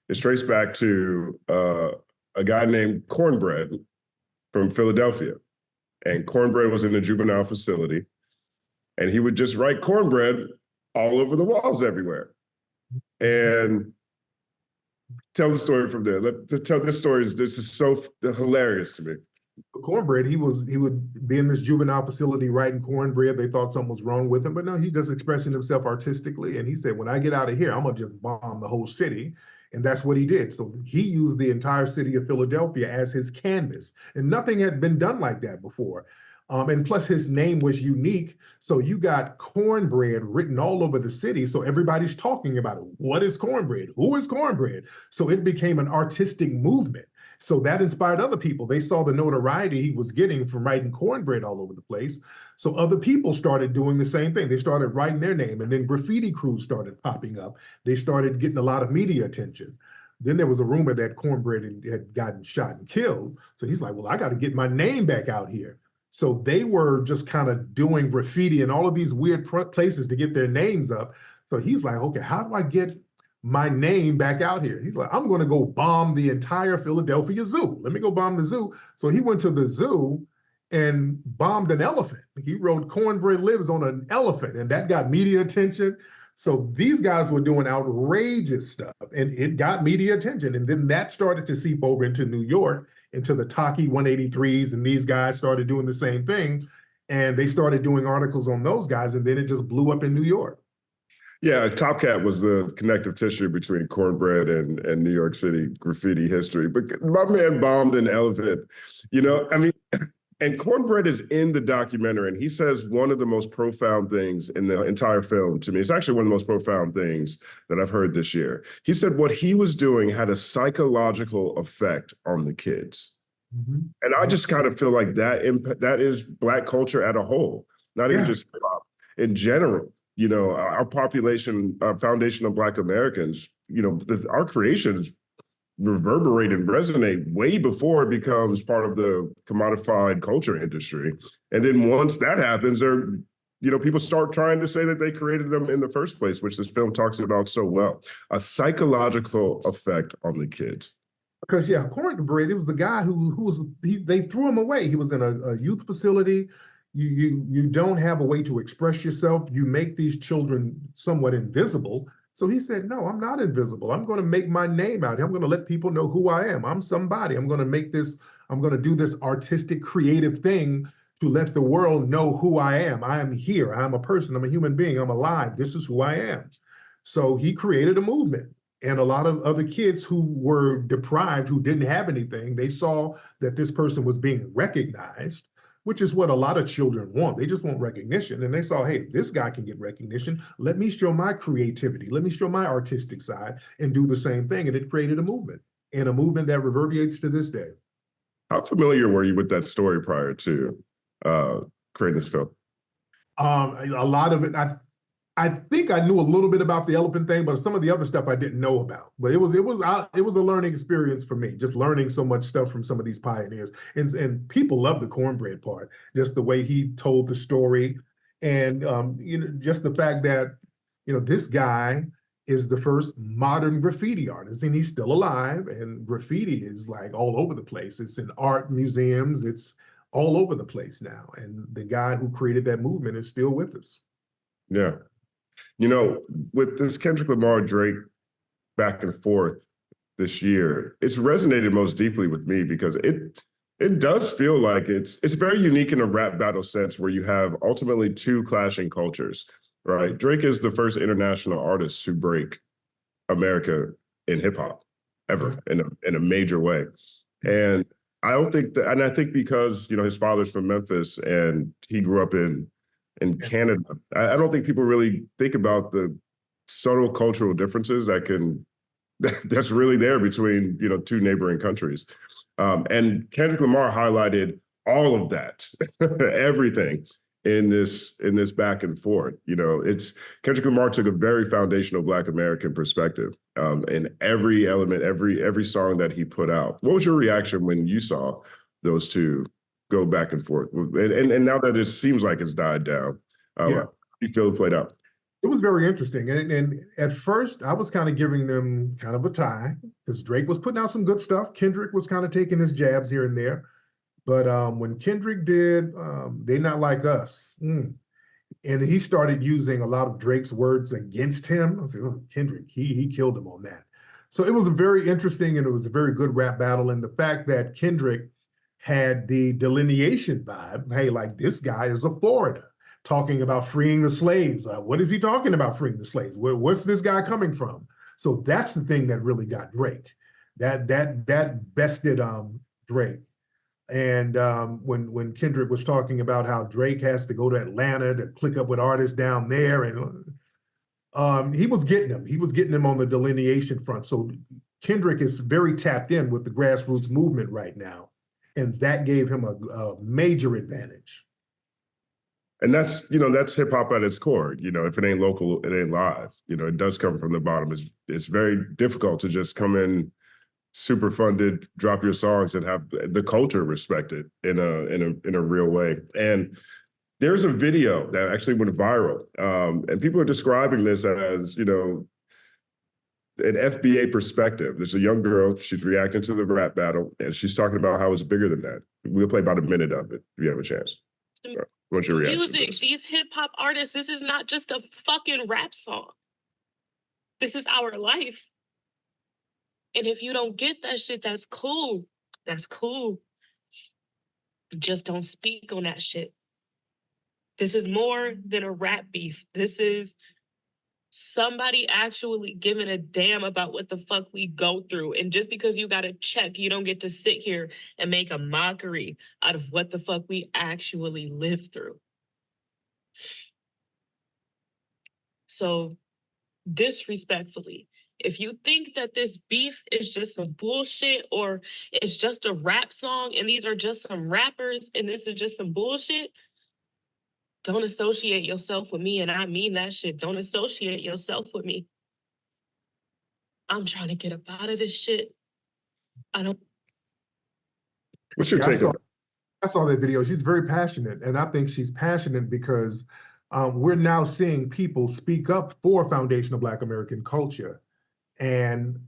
is traced back to a guy named Cornbread from Philadelphia. And Cornbread was in a juvenile facility, and he would just write cornbread all over the walls everywhere. And tell the story from there. Tell this story. This is so hilarious to me. Cornbread, he would be in this juvenile facility writing cornbread. They thought something was wrong with him, but no, he's just expressing himself artistically. And he said, when I get out of here, I'm gonna just bomb the whole city. And that's what he did. So he used the entire city of Philadelphia as his canvas. And nothing had been done like that before. And plus his name was unique. So you got cornbread written all over the city. So everybody's talking about it. What is cornbread? Who is cornbread? So it became an artistic movement. So that inspired other people. They saw the notoriety he was getting from writing cornbread all over the place. So other people started doing the same thing. They started writing their name, and then graffiti crews started popping up. They started getting a lot of media attention. Then there was a rumor that Cornbread had gotten shot and killed. So he's like, well, I got to get my name back out here. So they were just kind of doing graffiti in all of these weird places to get their names up. So he's like, okay, how do I get my name back out here? He's like, I'm going to go bomb the entire Philadelphia Zoo. Let me go bomb the zoo. So he went to the zoo and bombed an elephant. He wrote Cornbread Lives on an elephant, and that got media attention. So these guys were doing outrageous stuff, and it got media attention. And then that started to seep over into New York, into the Taki 183s, and these guys started doing the same thing. And they started doing articles on those guys, and then it just blew up in New York. Yeah, Top Cat was the connective tissue between Cornbread and New York City graffiti history. But my man bombed an elephant. You know, I mean, And Cornbread is in the documentary, and he says one of the most profound things in the entire film to me. It's actually one of the most profound things that I've heard this year. He said what he was doing had a psychological effect on the kids. Mm-hmm. And I just kind of feel like that is Black culture as a whole, not even just hip hop. In general, you know, our population, our foundation of Black Americans, you know, our creations reverberate and resonate way before it becomes part of the commodified culture industry. And then once that happens, people start trying to say that they created them in the first place, which this film talks about so well. A psychological effect on the kids. Because Cornbread, it was the guy they threw him away. He was in a youth facility. You don't have a way to express yourself. You make these children somewhat invisible. So he said, no, I'm not invisible. I'm going to make my name out here. I'm going to let people know who I am. I'm somebody. I'm going to do this artistic, creative thing to let the world know who I am. I am here. I'm a person. I'm a human being. I'm alive. This is who I am. So he created a movement. And a lot of other kids who were deprived, who didn't have anything, they saw that this person was being recognized, which is what a lot of children want. They just want recognition. And they saw, hey, this guy can get recognition. Let me show my creativity. Let me show my artistic side and do the same thing. And it created a movement, and a movement that reverberates to this day. How familiar were you with that story prior to creating this film? A lot of it, I think I knew a little bit about the elephant thing, but some of the other stuff I didn't know about. But it was a learning experience for me, just learning so much stuff from some of these pioneers. And people love the Cornbread part, just the way he told the story, and just the fact that this guy is the first modern graffiti artist, and he's still alive. And graffiti is like all over the place. It's in art museums. It's all over the place now. And the guy who created that movement is still with us. Yeah. With this Kendrick Lamar Drake back and forth this year, it's resonated most deeply with me because it does feel like it's very unique in a rap battle sense where you have ultimately two clashing cultures, right? Drake is the first international artist to break America in hip hop ever in a major way. And I don't think that, and I think because, his father's from Memphis and he grew up in Canada, I don't think people really think about the subtle cultural differences that's really there between, two neighboring countries. And Kendrick Lamar highlighted all of that, everything in this back and forth. Kendrick Lamar took a very foundational Black American perspective in every element, every song that he put out. What was your reaction when you saw those two go back and forth? And now that it seems like it's died down, how do you feel it played out? It was very interesting. And at first, I was kind of giving them kind of a tie because Drake was putting out some good stuff. Kendrick was kind of taking his jabs here and there. But when Kendrick did They Not Like Us, and he started using a lot of Drake's words against him, I was like, oh, Kendrick, he killed him on that. So it was a very interesting, and it was a very good rap battle. And the fact that Kendrick had the delineation vibe, hey, like this guy is a foreigner talking about freeing the slaves. What is he talking about freeing the slaves? What's this guy coming from? So that's the thing that really got Drake. That bested Drake. And when Kendrick was talking about how Drake has to go to Atlanta to click up with artists down there, and he was getting them. He was getting them on the delineation front. So Kendrick is very tapped in with the grassroots movement right now. And that gave him a major advantage. And that's hip hop at its core. If it ain't local, it ain't live. It does come from the bottom. It's very difficult to just come in super funded, drop your songs and have the culture respected in a real way. And there's a video that actually went viral. And people are describing this as, an FBA perspective. There's a young girl, she's reacting to the rap battle, and she's talking about how it's bigger than that. We'll play about a minute of it if you have a chance. What's your reaction? Music, these hip hop artists, this is not just a fucking rap song. This is our life. And if you don't get that shit, that's cool. That's cool. Just don't speak on that shit. This is more than a rap beef. This is Somebody actually giving a damn about what the fuck we go through. And just because you got a check, you don't get to sit here and make a mockery out of what the fuck we actually live through. So disrespectfully, if you think that this beef is just some bullshit or it's just a rap song and these are just some rappers and this is just some bullshit, don't associate yourself with me. And I mean that shit. Don't associate yourself with me. I'm trying to get up out of this shit. I don't. What's your Yeah, take on I saw that video. She's very passionate, and I think she's passionate because we're now seeing people speak up for foundational Black American culture, and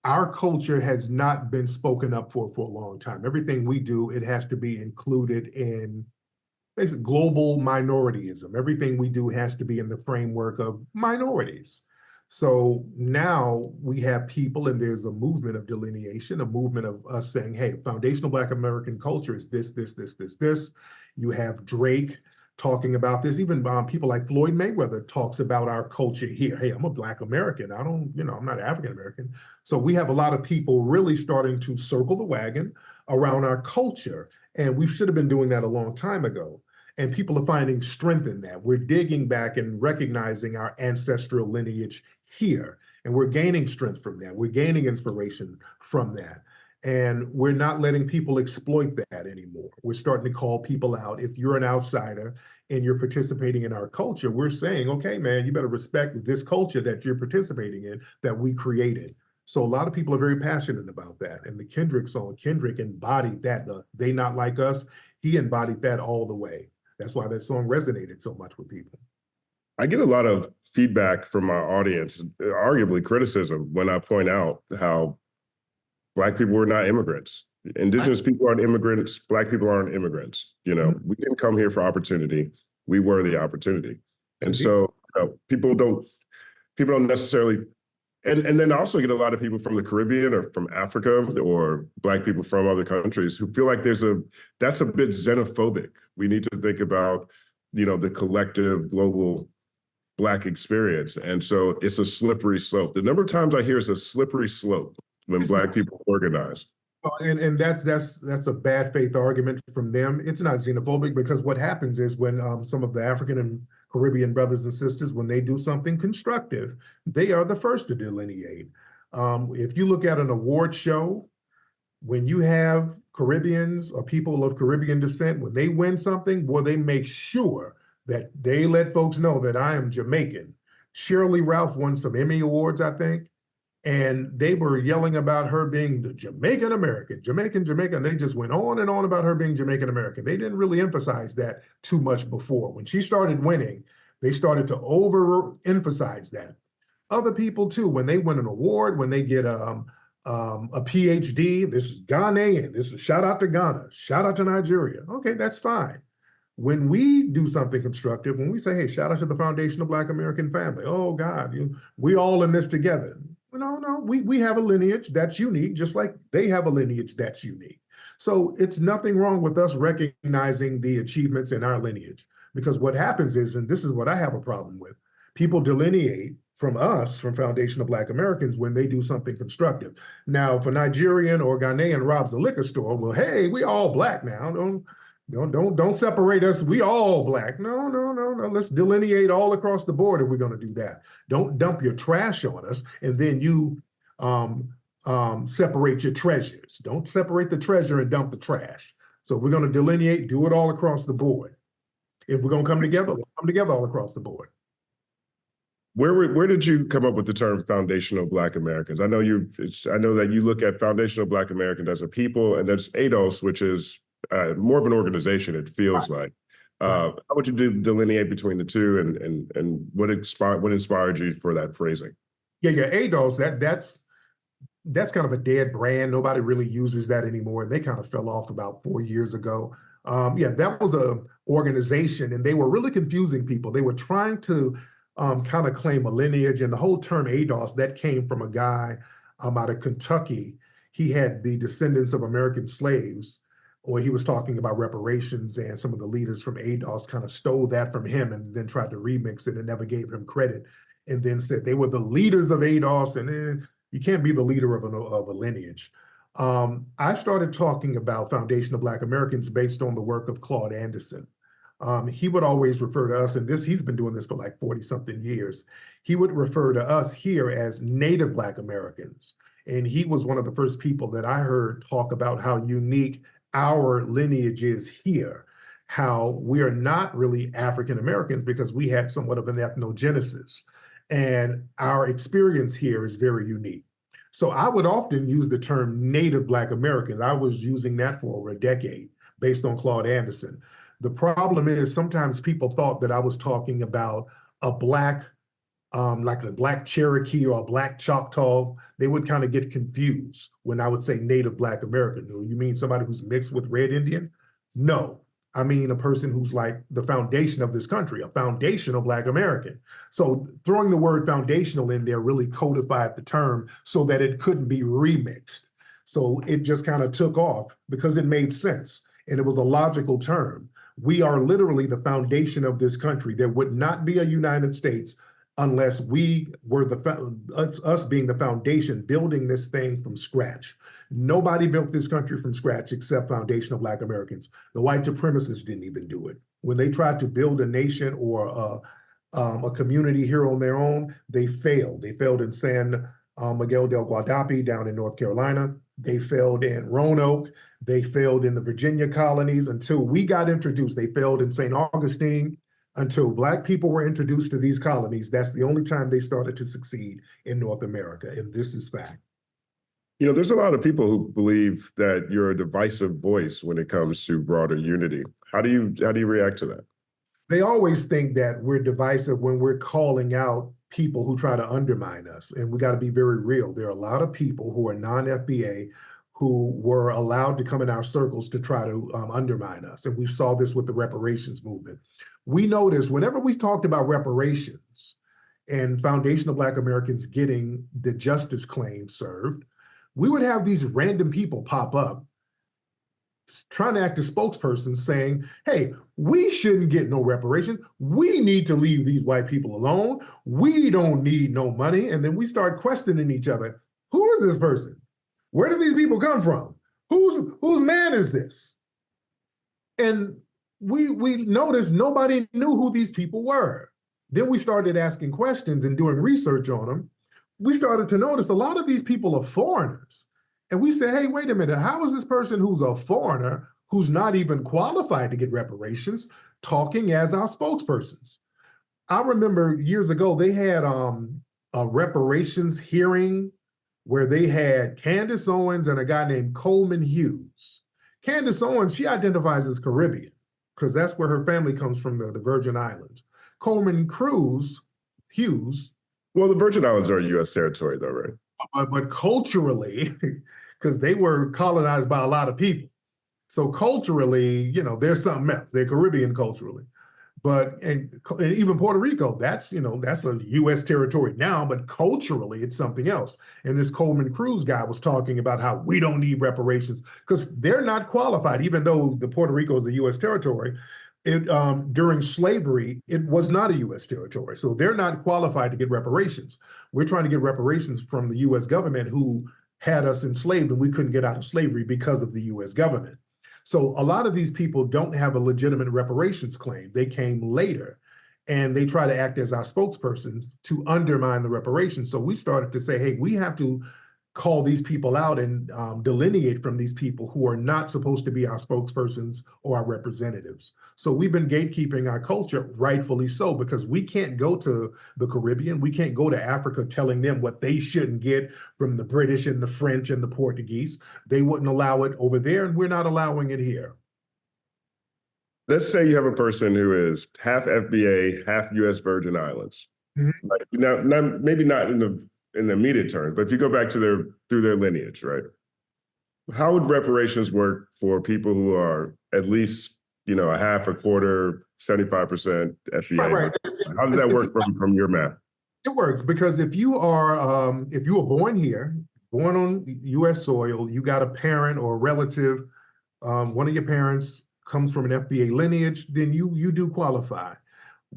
our culture has not been spoken up for a long time. Everything we do, it has to be included in basically global minorityism. Everything we do has to be in the framework of minorities. So now we have people, and there's a movement of delineation, a movement of us saying, hey, foundational Black American culture is this, this, this, this, this. You have Drake talking about this. Even people like Floyd Mayweather talks about our culture here. Hey, I'm a Black American. I don't, I'm not African American. So we have a lot of people really starting to circle the wagon around our culture. And we should have been doing that a long time ago. And people are finding strength in that. We're digging back and recognizing our ancestral lineage here. And we're gaining strength from that. We're gaining inspiration from that. And we're not letting people exploit that anymore. We're starting to call people out. If you're an outsider and you're participating in our culture, we're saying, okay, man, you better respect this culture that you're participating in, that we created. So a lot of people are very passionate about that. And the Kendrick song, Kendrick embodied that. They Not Like Us, he embodied that all the way. That's why that song resonated so much with people. I get a lot of feedback from my audience, arguably criticism, when I point out how Black people are not immigrants. Indigenous people aren't immigrants. Black people aren't immigrants. We didn't come here for opportunity. We were the opportunity. And so people don't necessarily, and then I also get a lot of people from the Caribbean or from Africa or Black people from other countries who feel like that's a bit xenophobic. We need to think about, the collective global Black experience. And so it's a slippery slope. The number of times I hear it's a slippery slope when Black people organize. And that's a bad faith argument from them. It's not xenophobic because what happens is when some of the African and Caribbean brothers and sisters, when they do something constructive, they are the first to delineate. If you look at an award show, when you have Caribbeans or people of Caribbean descent, when they win something, boy, they make sure that they let folks know that I am Jamaican. Shirley Ralph won some Emmy Awards, I think, and they were yelling about her being the Jamaican American, Jamaican. They just went on and on about her being Jamaican American. They didn't really emphasize that too much before. When she started winning, they started to overemphasize that. Other people too, when they win an award, when they get a PhD, this is Ghanaian, this is shout out to Ghana, shout out to Nigeria. Okay, that's fine. When we do something constructive, when we say, hey, shout out to the foundational Black American family, oh God, we all in this together. No, we have a lineage that's unique, just like they have a lineage that's unique. So it's nothing wrong with us recognizing the achievements in our lineage, because what happens is, and this is what I have a problem with, people delineate from us, from foundational Black Americans, when they do something constructive. Now, if a Nigerian or Ghanaian robs a liquor store, well, hey, we all Black now. Don't separate us. We all Black. No. Let's delineate all across the board if we're going to do that. Don't dump your trash on us and then you separate your treasures. Don't separate the treasure and dump the trash. So we're going to delineate, do it all across the board. If we're going to come together, let's come together all across the board. Where did you come up with the term foundational Black Americans? I know that you look at foundational Black Americans as a people, and there's ADOS, which is more of an organization, it feels like. How would you delineate between the two, and what inspired you for that phrasing? Yeah, ADOS, that's kind of a dead brand. Nobody really uses that anymore. And they kind of fell off about 4 years ago. That was a organization, and they were really confusing people. They were trying to kind of claim a lineage, and the whole term ADOS, that came from a guy out of Kentucky. He had the descendants of American slaves, or he was talking about reparations, and some of the leaders from ADOS kind of stole that from him and then tried to remix it and never gave him credit. and then said they were the leaders of ADOS, and you can't be the leader of a lineage. I started talking about Foundation of Black Americans based on the work of Claude Anderson. He would always refer to us, and he's been doing this for like 40-something years. He would refer to us here as Native Black Americans. And he was one of the first people that I heard talk about how unique our lineage is here, how we are not really African Americans because we had somewhat of an ethnogenesis. And our experience here is very unique. So I would often use the term Native Black Americans. I was using that for over a decade based on Claude Anderson. The problem is sometimes people thought that I was talking about a Black, like a Black Cherokee or a Black Choctaw. They would kind of get confused when I would say Native Black American. You mean somebody who's mixed with Red Indian? No, I mean a person who's like the foundation of this country, a foundational Black American. So throwing the word foundational in there really codified the term so that it couldn't be remixed. So it just kind of took off because it made sense and it was a logical term. We are literally the foundation of this country. There would not be a United States unless we were us being the foundation, building this thing from scratch. Nobody built this country from scratch except foundational Black Americans. The white supremacists didn't even do it. When they tried to build a nation or a community here on their own, they failed. They failed in San Miguel del Guadapi down in North Carolina. They failed in Roanoke. They failed in the Virginia colonies until we got introduced. They failed in St. Augustine until Black people were introduced to these colonies. That's the only time they started to succeed in North America, and this is fact. You know, there's a lot of people who believe that you're a divisive voice when it comes to broader unity. How do you react to that? They always think that we're divisive when we're calling out people who try to undermine us. And we got to be very real. There are a lot of people who are non-FBA who were allowed to come in our circles to try to undermine us. And we saw this with the reparations movement. We noticed whenever we talked about reparations and foundational Black Americans getting the justice claim served, we would have these random people pop up trying to act as spokespersons saying, hey, we shouldn't get no reparation. We need to leave these white people alone. We don't need no money. And then we start questioning each other. Who is this person? Where do these people come from? Whose man is this? And we noticed nobody knew who these people were. Then we started asking questions and doing research on them. We started to notice a lot of these people are foreigners. And we said, hey, wait a minute, how is this person who's a foreigner, who's not even qualified to get reparations, talking as our spokespersons? I remember years ago, they had a reparations hearing where they had Candace Owens and a guy named Coleman Hughes. Candace Owens, she identifies as Caribbean because that's where her family comes from, the Virgin Islands. Coleman Hughes. Well, the Virgin Islands are U.S. territory though, right? But culturally, because they were colonized by a lot of people. So culturally, you know, there's something else. They're Caribbean culturally. But, and even Puerto Rico, that's a U.S. territory now, but culturally it's something else. And this Coleman Cruz guy was talking about how we don't need reparations because they're not qualified, even though the Puerto Rico is the U.S. territory. During slavery, it was not a U.S. territory. So they're not qualified to get reparations. We're trying to get reparations from the U.S. government who had us enslaved and we couldn't get out of slavery because of the U.S. government. So a lot of these people don't have a legitimate reparations claim. They came later and they try to act as our spokespersons to undermine the reparations. So we started to say, hey, we have to call these people out and delineate from these people who are not supposed to be our spokespersons or our representatives. So we've been gatekeeping our culture, rightfully so, because we can't go to the Caribbean, we can't go to Africa telling them what they shouldn't get from the British and the French and the Portuguese. They wouldn't allow it over there, and we're not allowing it here. Let's say you have a person who is half FBA, half U.S. Virgin Islands. Mm-hmm. Like, now, maybe not in the immediate term, but if you go back to through their lineage, right? How would reparations work for people who are at least, you know, a half, a quarter, 75% FBA? Right. How does that work from your math? It works because if you were born here, born on U.S. soil, you got a parent or a relative, one of your parents comes from an FBA lineage, then you do qualify.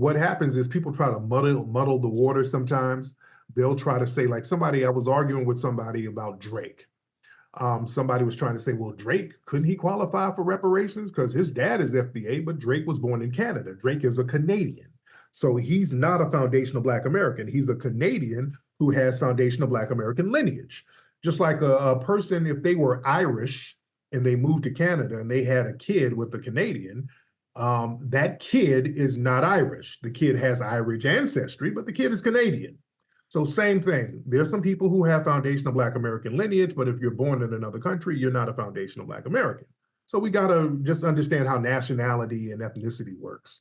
what happens is people try to muddle the water sometimes. They'll try to say, like I was arguing with somebody about Drake. Somebody was trying to say, well, Drake, couldn't he qualify for reparations? Because his dad is FBA, but Drake was born in Canada. Drake is a Canadian. So he's not a foundational Black American. He's a Canadian who has foundational Black American lineage. Just like a person, if they were Irish and they moved to Canada and they had a kid with a Canadian, that kid is not Irish. The kid has Irish ancestry, but the kid is Canadian. So same thing. There's some people who have foundational Black American lineage, but if you're born in another country, you're not a foundational Black American. So we got to just understand how nationality and ethnicity works.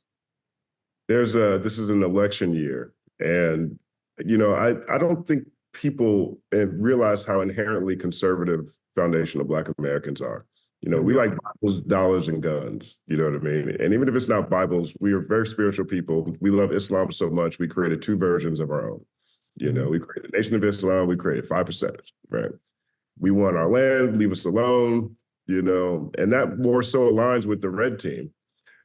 This is an election year, and I don't think people realize how inherently conservative foundational Black Americans are. We like Bibles, dollars, and guns. You know what I mean? And even if it's not Bibles, we are very spiritual people. We love Islam so much, we created 2 versions of our own. We created the Nation of Islam, we created 5%, right? We want our land, leave us alone, and that more so aligns with the red team.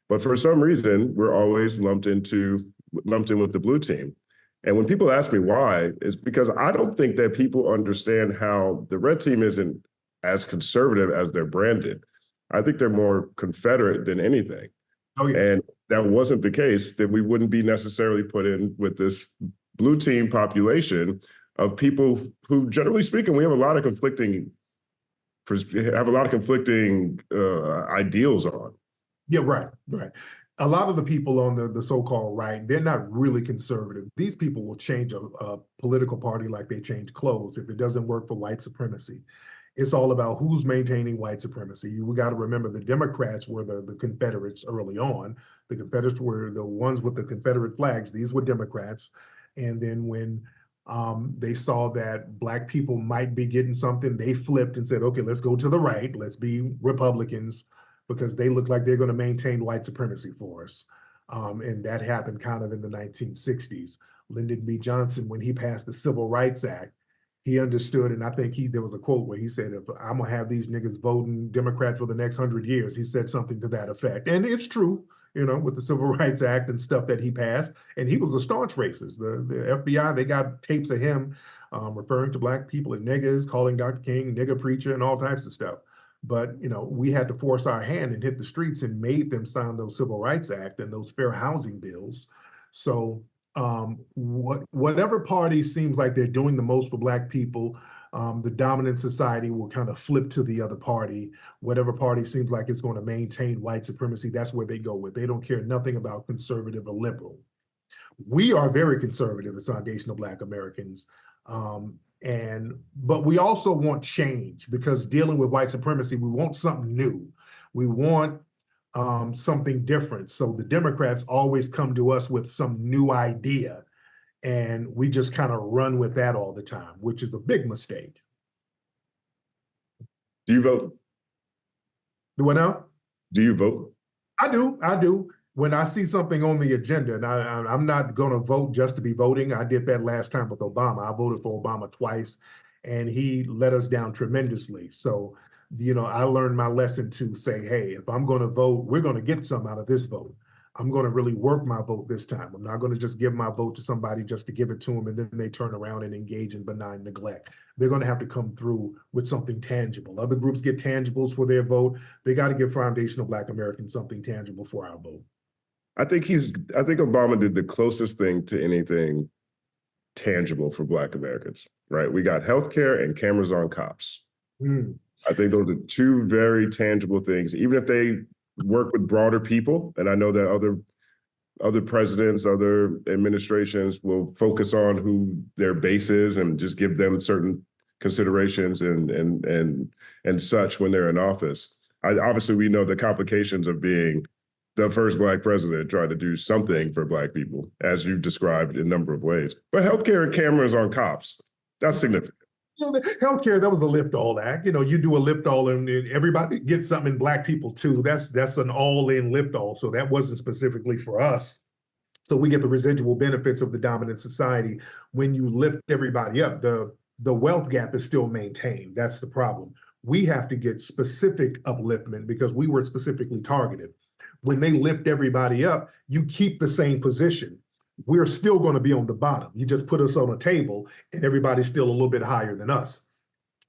But for some reason, we're always lumped in with the blue team. And when people ask me why, it's because I don't think that people understand how the red team isn't as conservative as they're branded. I think they're more Confederate than anything. Oh, yeah. And that wasn't the case, that we wouldn't be necessarily put in with this blue team population of people who, generally speaking, we have a lot of conflicting ideals on. Yeah, right. A lot of the people on the so-called right, they're not really conservative. These people will change a political party like they change clothes if it doesn't work for white supremacy. It's all about who's maintaining white supremacy. We got to remember the Democrats were the Confederates early on. The Confederates were the ones with the Confederate flags. These were Democrats. And then when they saw that Black people might be getting something, they flipped and said, okay, let's go to the right. Let's be Republicans, because they look like they're going to maintain white supremacy for us. And that happened kind of in the 1960s. Lyndon B. Johnson, when he passed the Civil Rights Act, he understood, and I think there was a quote where he said, if I'm gonna have these niggas voting Democrat for the next 100 years, he said something to that effect. And it's true, with the Civil Rights Act and stuff that he passed. And he was a staunch racist. The FBI, they got tapes of him referring to Black people as niggas, calling Dr. King nigger preacher and all types of stuff. But, we had to force our hand and hit the streets and made them sign those Civil Rights Act and those fair housing bills. So whatever party seems like they're doing the most for Black people, the dominant society will kind of flip to the other party. Whatever party seems like it's going to maintain white supremacy, that's where they go with. They don't care nothing about conservative or liberal. We are very conservative as foundational Black Americans. But we also want change, because dealing with white supremacy, we want something new. We want something different. So the Democrats always come to us with some new idea, and we just kind of run with that all the time, which is a big mistake. Do you vote? Do what now? Do you vote? I do. When I see something on the agenda, and I'm not going to vote just to be voting. I did that last time with Obama. I voted for Obama twice, and he let us down tremendously. So, I learned my lesson to say, hey, if I'm going to vote, we're going to get some out of this vote. I'm going to really work my vote this time. I'm not going to just give my vote to somebody just to give it to them, and then they turn around and engage in benign neglect. They're going to have to come through with something tangible. Other groups get tangibles for their vote. They got to give foundational Black Americans something tangible for our vote. I think Obama did the closest thing to anything tangible for Black Americans, right? We got healthcare and cameras on cops. I think those are 2 very tangible things, even if they work with broader people. And I know that other presidents, other administrations will focus on who their base is and just give them certain considerations and such when they're in office. Obviously, we know the complications of being the first Black president trying to do something for Black people, as you've described in a number of ways. But healthcare and cameras on cops, that's significant. The healthcare, that was a lift-all act. You do a lift-all and everybody gets something in Black people too. That's an all-in lift-all. So that wasn't specifically for us. So we get the residual benefits of the dominant society. When you lift everybody up, the wealth gap is still maintained. That's the problem. We have to get specific upliftment because we were specifically targeted. when they lift everybody up, you keep the same position. We're still going to be on the bottom. You just put us on a table and everybody's still a little bit higher than us.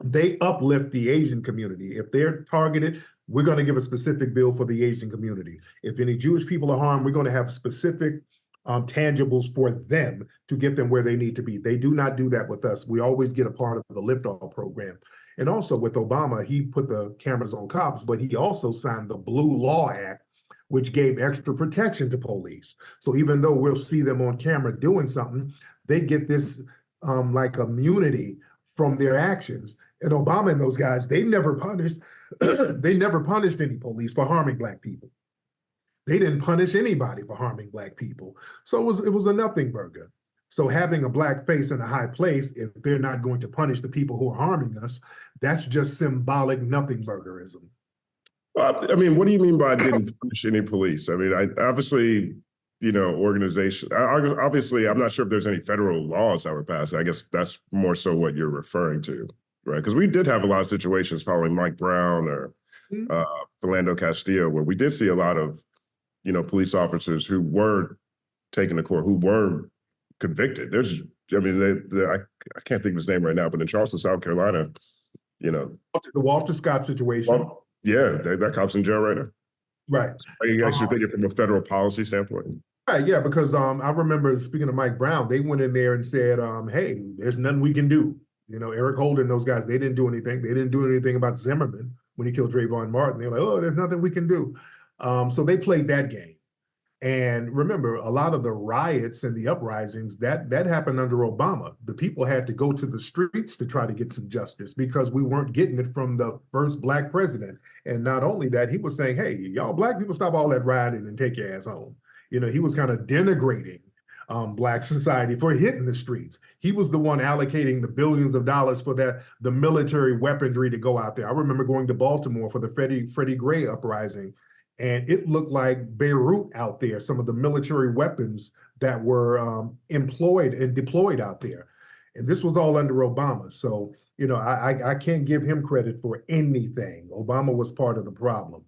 They uplift the Asian community. If they're targeted, we're going to give a specific bill for the Asian community. If any Jewish people are harmed, we're going to have specific tangibles for them to get them where they need to be. They do not do that with us. We always get a part of the lift-off program. And also with Obama, he put the cameras on cops, but he also signed the Blue Law Act, which gave extra protection to police. So even though we'll see them on camera doing something, they get this like immunity from their actions. And Obama and those guys, they never punished, they never punished any police for harming Black people. They didn't punish anybody for harming Black people. So it was a nothing burger. So having a Black face in a high place, if they're not going to punish the people who are harming us, that's just symbolic nothing burgerism. I mean, what do you mean by didn't punish any police? I mean, obviously, you know, organization, obviously, I'm not sure if there's any federal laws that were passed. I guess that's more so what you're referring to, right? Because we did have a lot of situations following Mike Brown or Philando Castillo, where we did see a lot of, you know, police officers who were taken to court, who were convicted. There's, I mean, I can't think of his name right now, but in Charleston, South Carolina, you know. The Walter Scott situation. Well, yeah, that cop's in jail right now. Right. Are you actually thinking from a federal policy standpoint? Right, yeah, because I remember, speaking of Mike Brown, they went in there and said, hey, there's nothing we can do. You know, Eric Holder and those guys, they didn't do anything. They didn't do anything about Zimmerman when he killed Trayvon Martin. They're like, oh, there's nothing we can do. So they played that game. And remember, a lot of the riots and the uprisings, that happened under Obama. The people had to go to the streets to try to get some justice because we weren't getting it from the first Black president. And not only that, he was saying, hey, y'all Black people, stop all that rioting and take your ass home. You know, he was kind of denigrating Black society for hitting the streets. He was the one allocating the billions of dollars for the military weaponry to go out there. I remember going to Baltimore for the Freddie Gray uprising, and it looked like Beirut out there, some of the military weapons that were employed and deployed out there. And this was all under Obama. So, you know, I can't give him credit for anything. Obama was part of the problem.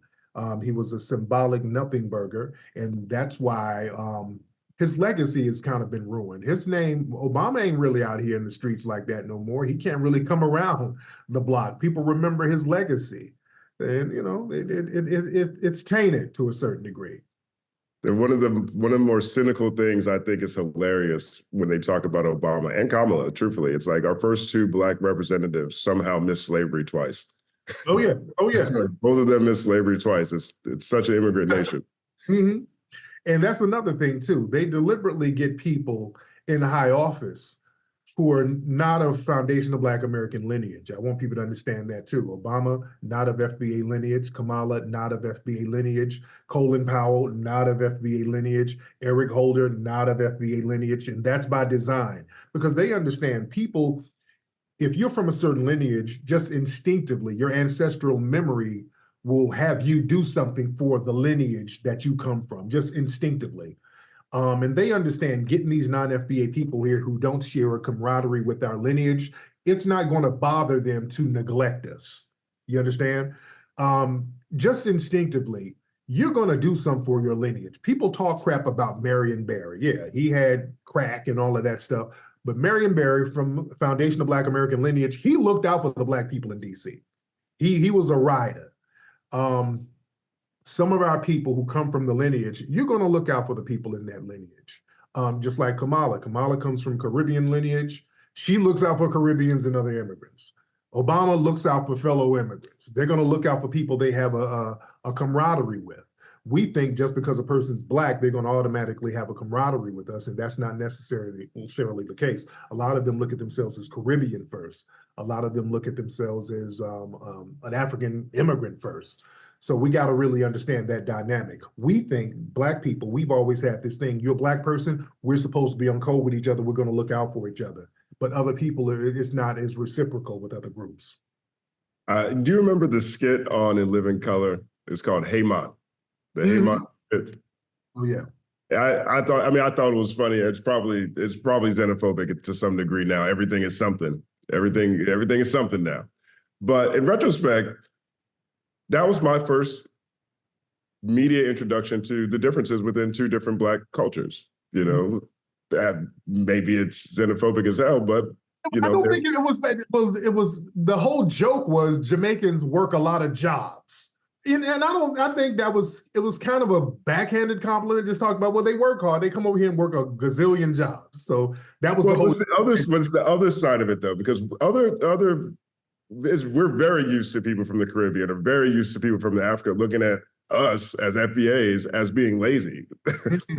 He was a symbolic nothing burger. And that's why his legacy has kind of been ruined. His name, Obama ain't really out here in the streets like that no more. He can't really come around the block. People remember his legacy. And, you know, it's tainted to a certain degree. And one of the more cynical things I think is hilarious when they talk about Obama and Kamala, truthfully, it's like our first two Black representatives somehow missed slavery twice. Oh, yeah. Oh, yeah. Both of them missed slavery twice. It's such an immigrant nation. Mm-hmm. And that's another thing, too. They deliberately get people in high office who are not of foundational Black American lineage. I want people to understand that too. Obama, not of FBA lineage. Kamala, not of FBA lineage. Colin Powell, not of FBA lineage. Eric Holder, not of FBA lineage. And that's by design, because they understand people, if you're from a certain lineage, just instinctively, your ancestral memory will have you do something for the lineage that you come from, just instinctively. And they understand getting these non-FBA people here who don't share a camaraderie with our lineage, it's not going to bother them to neglect us. You understand? Just instinctively, you're going to do something for your lineage. People talk crap about Marion Barry. Yeah, he had crack and all of that stuff. But Marion Barry, from Foundation of Black American Lineage, he looked out for the Black people in DC. He was a rider. Some of our people who come from the lineage, you're going to look out for the people in that lineage. Just like Kamala. Kamala comes from Caribbean lineage. She looks out for Caribbeans and other immigrants. Obama looks out for fellow immigrants. They're going to look out for people they have a camaraderie with. We think just because a person's Black, they're going to automatically have a camaraderie with us, and that's not necessarily the case. A lot of them look at themselves as Caribbean first. A lot of them look at themselves as an African immigrant first. So we got to really understand that dynamic. We think Black people, we've always had this thing, you're a Black person, we're supposed to be on code with each other, we're going to look out for each other. But other people, it's not as reciprocal with other groups. Do you remember the skit on In Living Color? It's called Hey Mont. The Hey Mont skit. Oh, yeah. I thought it was funny. It's probably xenophobic to some degree now. Everything is something. Everything is something now. But in retrospect, that was my first media introduction to the differences within two different Black cultures. You know, that maybe it's xenophobic as hell, but you know, I don't think it was. It was the whole joke was Jamaicans work a lot of jobs, and I think that it was kind of a backhanded compliment. Just talk about, well, they work hard. They come over here and work a gazillion jobs. So that was the whole. Was the other side of it though, because we're very used to people from the Caribbean, or very used to people from the Africa looking at us as FBAs as being lazy.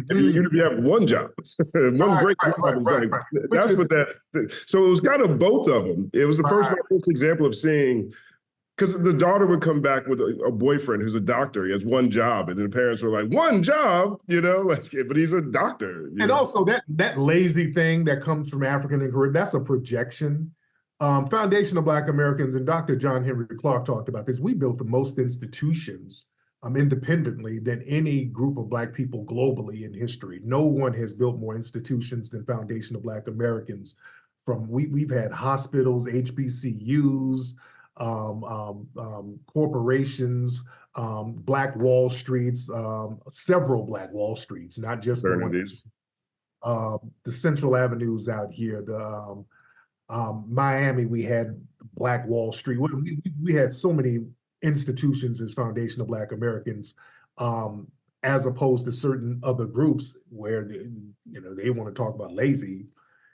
You have one job, great job. That's what that. So it was kind of both of them. It was the first example of seeing, because the daughter would come back with a boyfriend who's a doctor. He has one job, and then the parents were like, "One job," you know, like, but he's a doctor. And also that lazy thing that comes from African and Caribbean, that's a projection. Foundation of Black Americans, and Dr. John Henry Clark talked about this. We built the most institutions independently than any group of Black people globally in history. No one has built more institutions than Foundation of Black Americans. We've had hospitals, HBCUs, corporations, Black Wall Streets, several Black Wall Streets, not just the Central Avenues out here, Miami, we had Black Wall Street. We had so many institutions as Foundation of Black Americans, as opposed to certain other groups where they want to talk about lazy.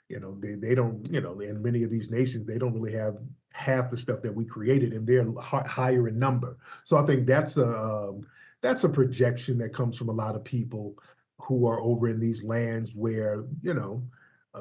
They don't, in many of these nations, they don't really have half the stuff that we created, and they're higher in number. So I think that's a projection that comes from a lot of people who are over in these lands where,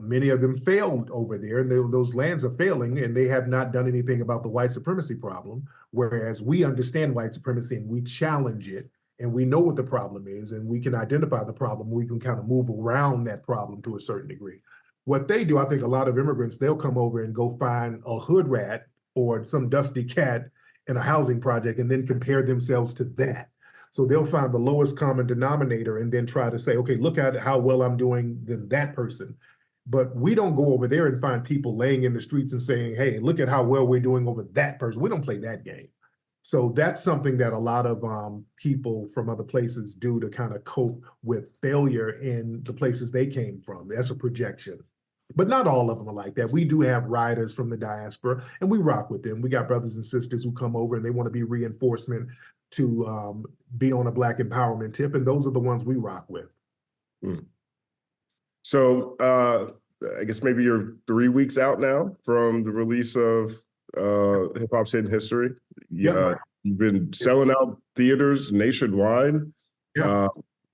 many of them failed over there, and those lands are failing, and they have not done anything about the white supremacy problem. Whereas we understand white supremacy and we challenge it, and we know what the problem is, and we can identify the problem. We can kind of move around that problem to a certain degree. What they do, I think a lot of immigrants, they'll come over and go find a hood rat or some dusty cat in a housing project and then compare themselves to that. So they'll find the lowest common denominator and then try to say, okay, look at how well I'm doing than that person. But we don't go over there and find people laying in the streets and saying, hey, look at how well we're doing over that person. We don't play that game. So that's something that a lot of people from other places do to kind of cope with failure in the places they came from. That's a projection. But not all of them are like that. We do have riders from the diaspora, and we rock with them. We got brothers and sisters who come over and they want to be reinforcement to be on a Black empowerment tip, and those are the ones we rock with. Mm. So I guess maybe you're 3 weeks out now from the release of Hip Hop's Hidden History. You've been selling out theaters nationwide. Yeah.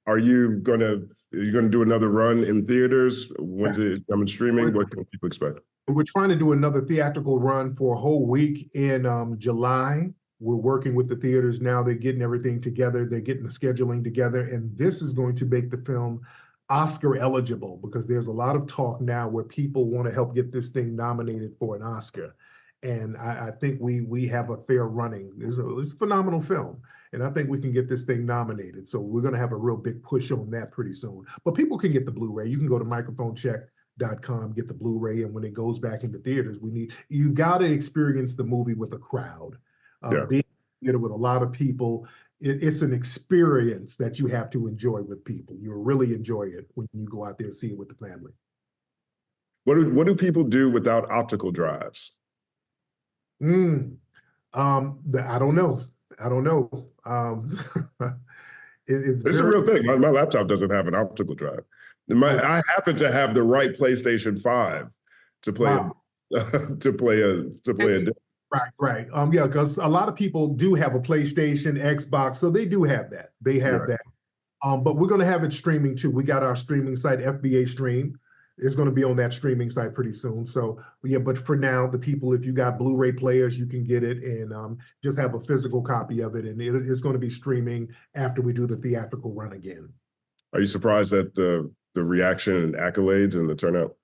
Are you gonna do another run in theaters? When's it coming streaming? What can people expect? We're trying to do another theatrical run for a whole week in July. We're working with the theaters now. They're getting everything together. They're getting the scheduling together. And this is going to make the film Oscar eligible, because there's a lot of talk now where people want to help get this thing nominated for an Oscar. And I think we have a fair running. It's a phenomenal film. And I think we can get this thing nominated. So we're going to have a real big push on that pretty soon. But people can get the Blu-ray. You can go to microphonecheck.com, get the Blu-ray. And when it goes back into theaters, you got to experience the movie with a crowd. Being in theater with a lot of people, it's an experience that you have to enjoy with people. You'll really enjoy it when you go out there and see it with the family. What do people do without optical drives? I don't know. It's a real thing. My laptop doesn't have an optical drive. I happen to have the right PlayStation 5 to play to play a Right. Yeah, because a lot of people do have a PlayStation, Xbox, so they do have that. They have that. But we're going to have it streaming too. We got our streaming site, FBA Stream. It's going to be on that streaming site pretty soon. So yeah, but for now, the people, if you got Blu-ray players, you can get it and just have a physical copy of it. And it's going to be streaming after we do the theatrical run again. Are you surprised at the reaction and accolades and the turnout?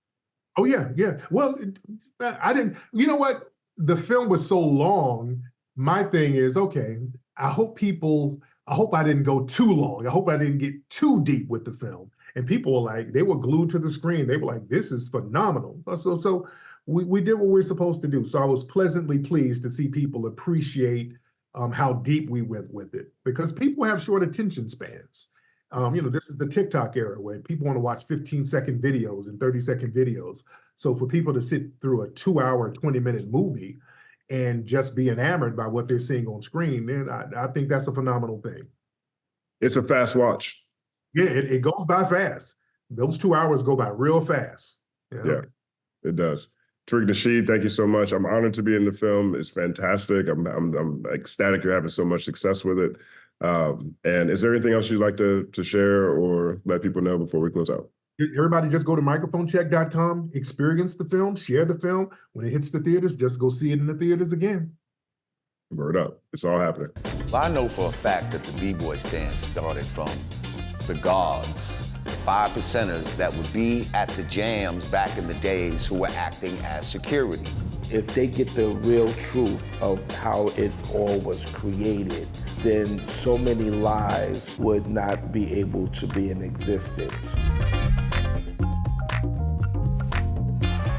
Oh yeah. Well, I didn't. You know what? The film was so long. My thing is, okay, I hope I didn't go too long. I hope I didn't get too deep with the film. And people were like, they were glued to the screen. They were like, this is phenomenal. So we did what we're supposed to do. So I was pleasantly pleased to see people appreciate how deep we went with it, because people have short attention spans. This is the TikTok era where people want to watch 15-second videos and 30-second videos. So for people to sit through a 2-hour, 20-minute movie and just be enamored by what they're seeing on screen, then I think that's a phenomenal thing. It's a fast watch. Yeah, it goes by fast. Those 2 hours go by real fast. Yeah, it does. Tariq Nasheed, thank you so much. I'm honored to be in the film. It's fantastic. I'm ecstatic you're having so much success with it. And is there anything else you'd like to share or let people know before we close out? Everybody just go to microphonecheck.com, experience the film, share the film. When it hits the theaters, just go see it in the theaters again. Word up. It's all happening. Well, I know for a fact that the B-Boy stand started from the guards, the 5%ers that would be at the jams back in the days who were acting as security. If they get the real truth of how it all was created, then so many lies would not be able to be in existence.